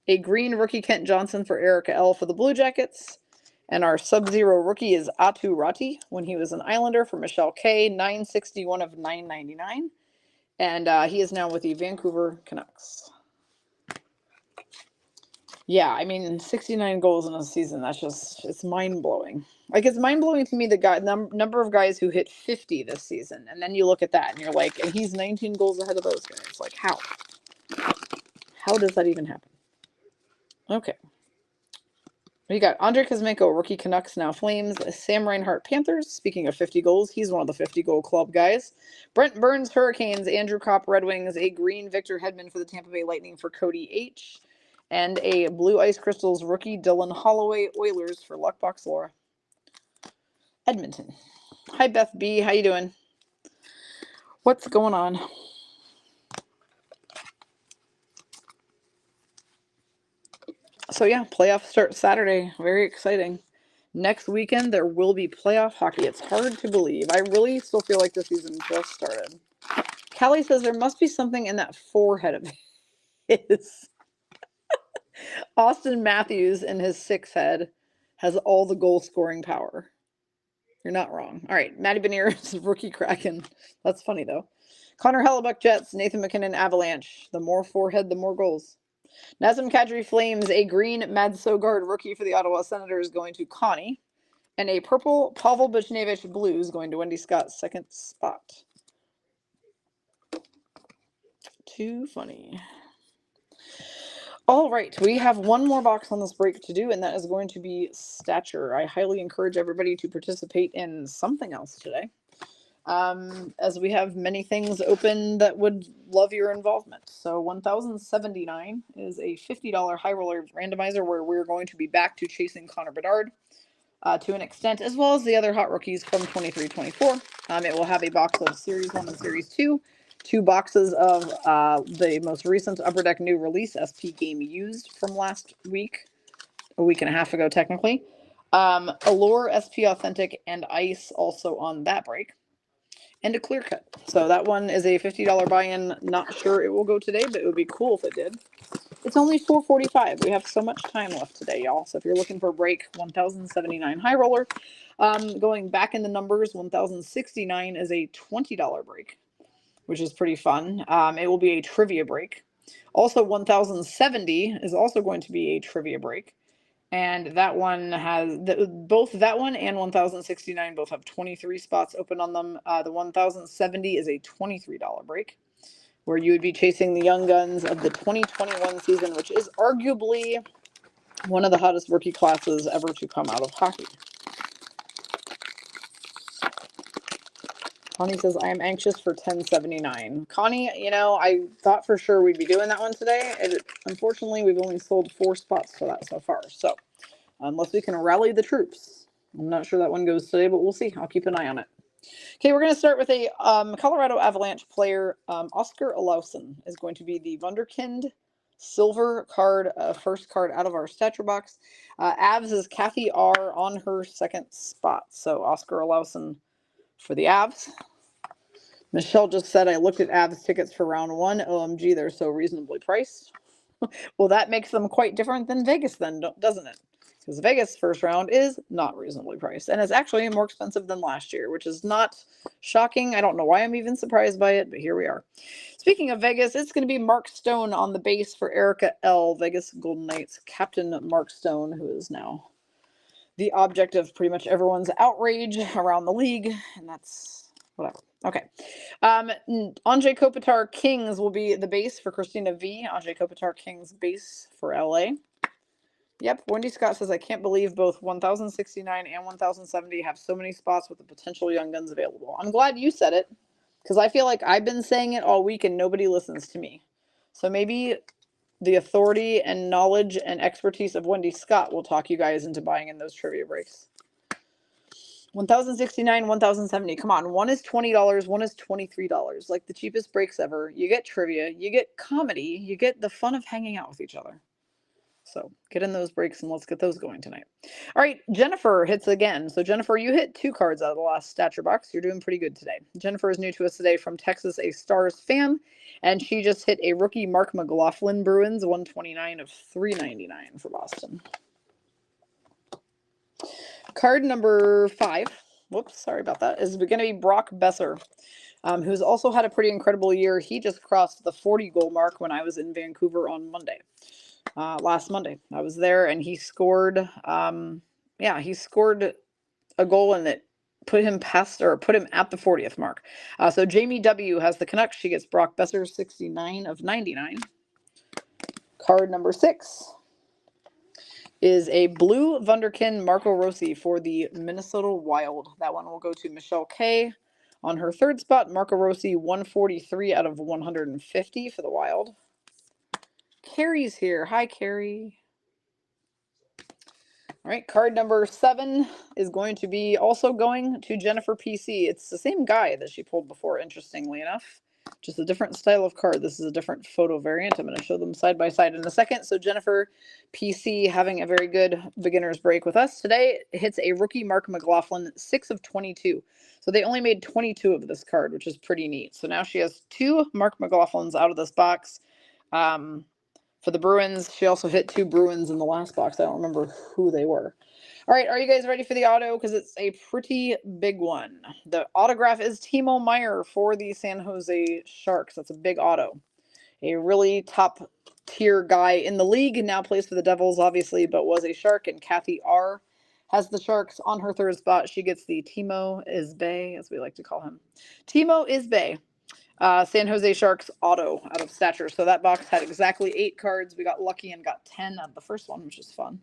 A green rookie Kent Johnson for Erica L for the Blue Jackets. And our Sub-Zero rookie is Atu Ratti when he was an Islander for Michelle K, 961 of 999. And he is now with the Vancouver Canucks. Yeah, I mean, 69 goals in a season, that's just, it's mind-blowing. Like, it's mind-blowing to me the number of guys who hit 50 this season. And then you look at that and you're like, and he's 19 goals ahead of those guys. Like, how? How does that even happen? Okay. We got Andrei Kuzmenko, rookie Canucks, now Flames. Sam Reinhart, Panthers. Speaking of 50 goals, he's one of the 50-goal club guys. Brent Burns, Hurricanes. Andrew Kopp, Red Wings. A green Victor Hedman for the Tampa Bay Lightning for Cody H. And a Blue Ice Crystals rookie Dylan Holloway, Oilers for Luckbox Laura. Edmonton. Hi, Beth B. How you doing? What's going on? So, yeah, playoffs start Saturday. Very exciting. Next weekend, there will be playoff hockey. It's hard to believe. I really still feel like the season just started. Callie says there must be something in that forehead of his. Austin Matthews in his six head has all the goal-scoring power. You're not wrong. All right, Maddie Beniers, rookie Kraken. That's funny, though. Connor Hellebuck, Jets. Nathan McKinnon, Avalanche. The more forehead, the more goals. Nazem Kadri, Flames. A green Mad Sogard, rookie for the Ottawa Senators, going to Connie. And a purple Pavel Buchnevich, Blues, going to Wendy Scott, second spot. Too funny. All right, we have one more box on this break to do, and that is going to be Stature. I highly encourage everybody to participate in something else today, as we have many things open that would love your involvement. So 1079 is a $50 high roller randomizer where we're going to be back to chasing Connor Bedard to an extent, as well as the other hot rookies from 23-24. It will have a box of Series 1 and Series 2. 2 boxes of the most recent Upper Deck new release SP game used from last week, a week and a half ago technically. Allure, SP Authentic, and Ice also on that break. And a clear cut. So that one is a $50 buy-in. Not sure it will go today, but it would be cool if it did. It's only $4.45. We have so much time left today, y'all. So if you're looking for a break, 1079 high roller. Going back in the numbers, 1069 is a $20 break, which is pretty fun. It will be a trivia break. Also, 1070 is also going to be a trivia break. And that one has both that one and 1069 both have 23 spots open on them. The 1070 is a $23 break, where you would be chasing the young guns of the 2021 season, which is arguably one of the hottest rookie classes ever to come out of hockey. Connie says, I am anxious for 1079. Connie, you know, I thought for sure we'd be doing that one today. Unfortunately, we've only sold 4 spots for that so far. So unless we can rally the troops, I'm not sure that one goes today, but we'll see. I'll keep an eye on it. Okay, we're going to start with a Colorado Avalanche player. Oscar Olausen is going to be the Wunderkind silver card, first card out of our Stature box. Avs is Kathy R. on her second spot. So Oscar Olausen for the Avs. Michelle just said, I looked at Avs tickets for round 1. OMG, they're so reasonably priced. Well, that makes them quite different than Vegas then, doesn't it? Because Vegas first round is not reasonably priced. And it's actually more expensive than last year, which is not shocking. I don't know why I'm even surprised by it, but here we are. Speaking of Vegas, it's going to be Mark Stone on the base for Erica L. Vegas Golden Knights Captain Mark Stone, who is now the object of pretty much everyone's outrage around the league. And that's whatever. Okay. Anze Kopitar Kings will be the base for Christina V. Anze Kopitar Kings base for LA. Yep, Wendy Scott says, I can't believe both 1069 and 1070 have so many spots with the potential young guns available. I'm glad you said it, because I feel like I've been saying it all week and nobody listens to me. So maybe the authority and knowledge and expertise of Wendy Scott will talk you guys into buying in those trivia breaks. 1069, 1070. Come on, one is $20, one is $23. Like the cheapest breaks ever. You get trivia, you get comedy, you get the fun of hanging out with each other. So get in those breaks and let's get those going tonight. All right, Jennifer hits again. So Jennifer, you hit 2 cards out of the last Stature box. You're doing pretty good today. Jennifer is new to us today from Texas, a Stars fan, and she just hit a rookie Mark McLaughlin Bruins 129 of 399 for Boston. Card number 5, whoops, sorry about that, is going to be Brock Besser, who's also had a pretty incredible year. He just crossed the 40 goal mark when I was in Vancouver on Monday. Last Monday. I was there and he scored, he scored a goal and it put him past or put him at the 40th mark. So Jamie W. has the Canucks. She gets Brock Besser 69 of 99. Card number 6 is a blue Wunderkind Marco Rossi for the Minnesota Wild. That one will go to Michelle K. on her third spot. Marco Rossi 143 out of 150 for the Wild. Carrie's here. Hi, Carrie. All right, card number 7 is going to be also going to Jennifer PC. It's the same guy that she pulled before, interestingly enough. Just a different style of card. This is a different photo variant. I'm going to show them side by side in a second. So Jennifer PC having a very good beginner's break with us. Today hits a rookie Mark McLaughlin 6 of 22. So they only made 22 of this card, which is pretty neat. So now she has 2 Mark McLaughlins out of this box. For the Bruins, she also hit 2 Bruins in the last box. I don't remember who they were. All right, are you guys ready for the auto? Because it's a pretty big one. The autograph is Timo Meier for the San Jose Sharks. That's a big auto. A really top tier guy in the league. Now plays for the Devils, obviously, but was a Shark. And Kathy R. has the Sharks on her third spot. She gets the Timo Isbay, as we like to call him. Timo Isbay. San Jose Sharks auto out of Stature. So that box had exactly 8 cards. We got lucky and got 10 out of the first one, which is fun.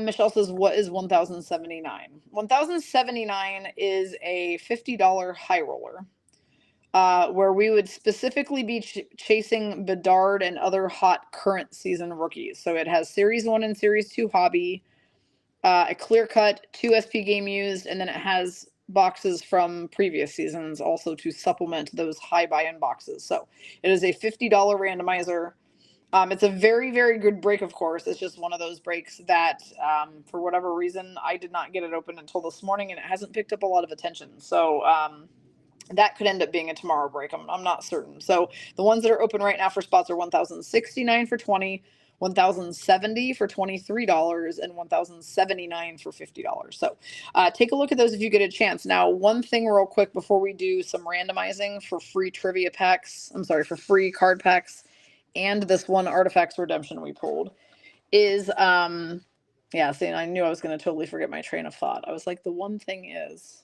Michelle says, what is 1079? 1079 is a $50 high roller, where we would specifically be chasing Bedard and other hot current season rookies. So it has Series 1 and Series 2 hobby, a clear cut, 2 SP game used, and then it has boxes from previous seasons also to supplement those high buy-in boxes. So it is a $50 randomizer. It's a very, very good break, of course. It's just one of those breaks that, for whatever reason, I did not get it open until this morning, and it hasn't picked up a lot of attention. So that could end up being a tomorrow break. I'm not certain. So the ones that are open right now for spots are 1069 for 20, 1070 for $23, and 1079 for $50. So take a look at those if you get a chance. Now, one thing real quick before we do some randomizing for free trivia packs, for free card packs and this one Artifacts Redemption we pulled is, yeah, see, I knew I was going to totally forget my train of thought. I was like, the one thing is,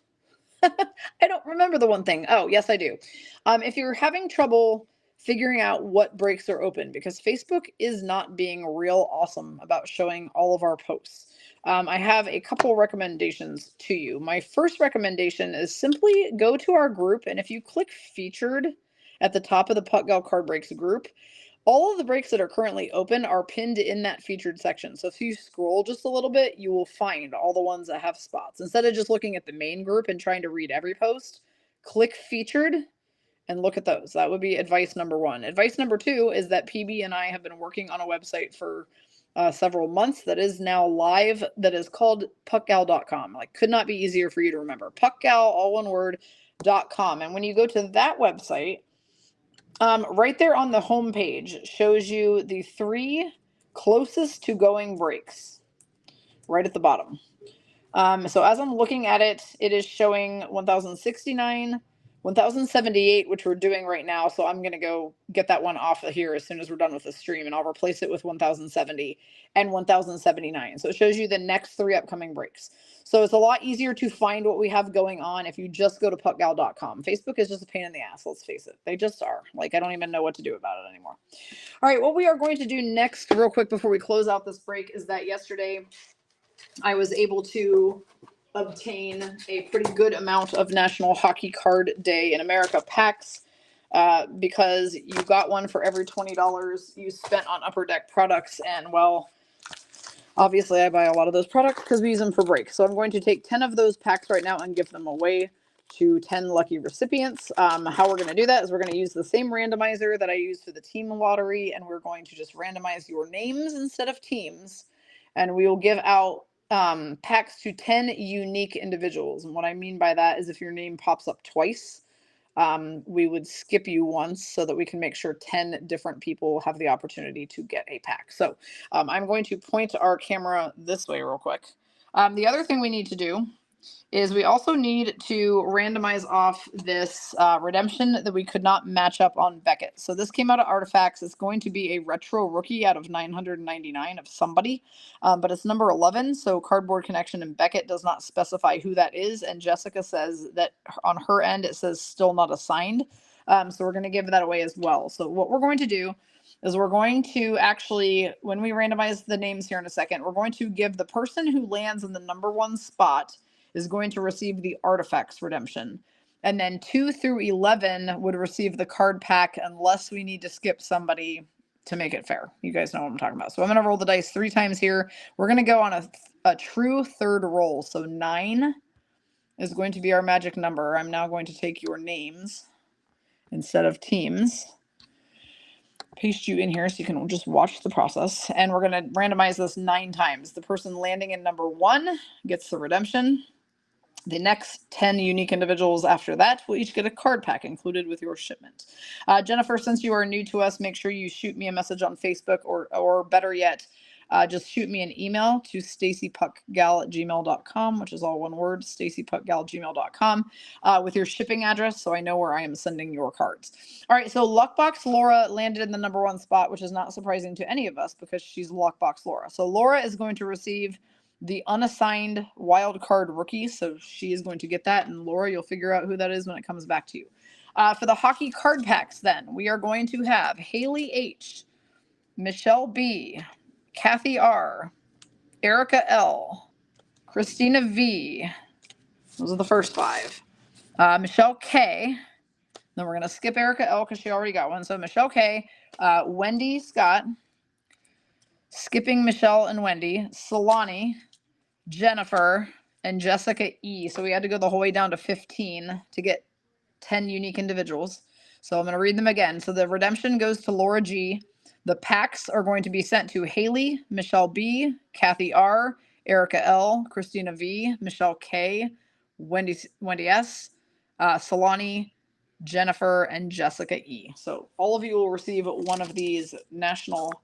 I don't remember the one thing. Oh, yes, I do. If you're having trouble figuring out what breaks are open, because Facebook is not being real awesome about showing all of our posts, I have a couple recommendations to you. My first recommendation is simply go to our group, and if you click featured at the top of the Puck Gal Card Breaks group, all of the breaks that are currently open are pinned in that featured section. So if you scroll just a little bit, you will find all the ones that have spots. Instead of just looking at the main group and trying to read every post, click featured and look at those. That would be advice number one. Advice number two is that PB and I have been working on a website for several months that is now live, that is called puckgal.com. Like, could not be easier for you to remember. Puckgal, all one word, .com. And when you go to that website, right there on the home page shows you the 3 closest to going breaks right at the bottom. So as I'm looking at it, it is showing 1069, 1078, which we're doing right now. So I'm going to go get that one off of here as soon as we're done with the stream, and I'll replace it with 1070 and 1079. So it shows you the next 3 upcoming breaks. So it's a lot easier to find what we have going on if you just go to puckgal.com. Facebook is just a pain in the ass, let's face it. They just are. Like, I don't even know what to do about it anymore. All right, what we are going to do next, real quick before we close out this break, is that yesterday I was able to obtain a pretty good amount of National Hockey Card Day in America packs, because you got one for every $20 you spent on Upper Deck products. And, well, obviously I buy a lot of those products because we use them for breaks. So I'm going to take 10 of those packs right now and give them away to 10 lucky recipients. How we're going to do that is we're going to use the same randomizer that I used for the team lottery, and we're going to just randomize your names instead of teams, and we will give out packs to 10 unique individuals. And what I mean by that is if your name pops up twice, we would skip you once so that we can make sure 10 different people have the opportunity to get a pack. So I'm going to point our camera this way real quick. The other thing we need to do is we also need to randomize off this redemption that we could not match up on Beckett. So this came out of Artifacts. It's going to be a retro rookie out of 999 of somebody, but it's number 11. So Cardboard Connection and Beckett does not specify who that is. And Jessica says that on her end, it says still not assigned. So we're going to give that away as well. So what we're going to do is we're going to actually, when we randomize the names here in a second, we're going to give the person who lands in the number 1 spot is going to receive the Artifacts Redemption. And then 2 through 11 would receive the card pack unless we need to skip somebody to make it fair. You guys know what I'm talking about. So I'm going to roll the dice 3 times here. We're going to go on a true third roll. So 9 is going to be our magic number. I'm now going to take your names instead of teams, paste you in here so you can just watch the process. And we're going to randomize this 9 times. The person landing in number 1 gets the redemption. The next 10 unique individuals after that will each get a card pack included with your shipment. Jennifer, since you are new to us, make sure you shoot me a message on Facebook, or better yet, just shoot me an email to stacypuckgal@gmail.com, which is all one word, stacypuckgal@gmail.com, with your shipping address so I know where I am sending your cards. All right, so Luckbox Laura landed in the number 1 spot, which is not surprising to any of us because she's Luckbox Laura. So Laura is going to receive the unassigned wild card rookie, so she is going to get that, and Laura, you'll figure out who that is when it comes back to you. For the hockey card packs, then, we are going to have Haley H., Michelle B., Kathy R., Erica L., Christina V. Those are the first 5. Michelle K. Then we're going to skip Erica L. because she already got one. So Michelle K., Wendy Scott, skipping Michelle and Wendy, Solani, Jennifer, and Jessica E. So we had to go the whole way down to 15 to get 10 unique individuals. So I'm going to read them again. So the redemption goes to Laura G. The packs are going to be sent to Haley, Michelle B., Kathy R., Erica L., Christina V., Michelle K., Wendy S., Solani, Jennifer, and Jessica E. So all of you will receive one of these National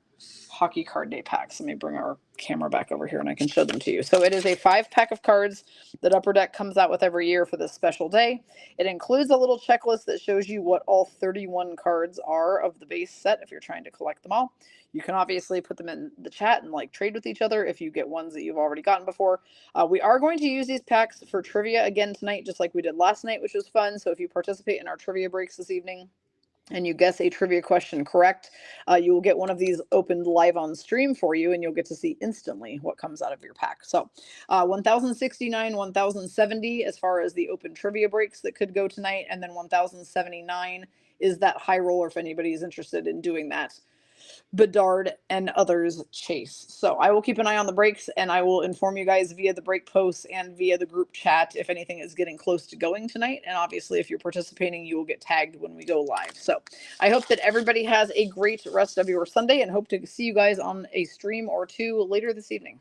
hockey card day packs. Let me bring our camera back over here and I can show them to you. So it is a 5-pack of cards that Upper Deck comes out with every year for this special day. It includes a little checklist that shows you what all 31 cards are of the base set if you're trying to collect them all. You can obviously put them in the chat and like trade with each other if you get ones that you've already gotten before. We are going to use these packs for trivia again tonight, just like we did last night, which was fun. So if you participate in our trivia breaks this evening, and you guess a trivia question correct, you will get one of these opened live on stream for you, and you'll get to see instantly what comes out of your pack. So 1069, 1070 as far as the open trivia breaks that could go tonight, and then 1079 is that high roller if anybody is interested in doing that Bedard and others chase. So I will keep an eye on the breaks and I will inform you guys via the break posts and via the group chat if anything is getting close to going tonight. And obviously, if you're participating, you will get tagged when we go live. So I hope that everybody has a great rest of your Sunday and hope to see you guys on a stream or two later this evening.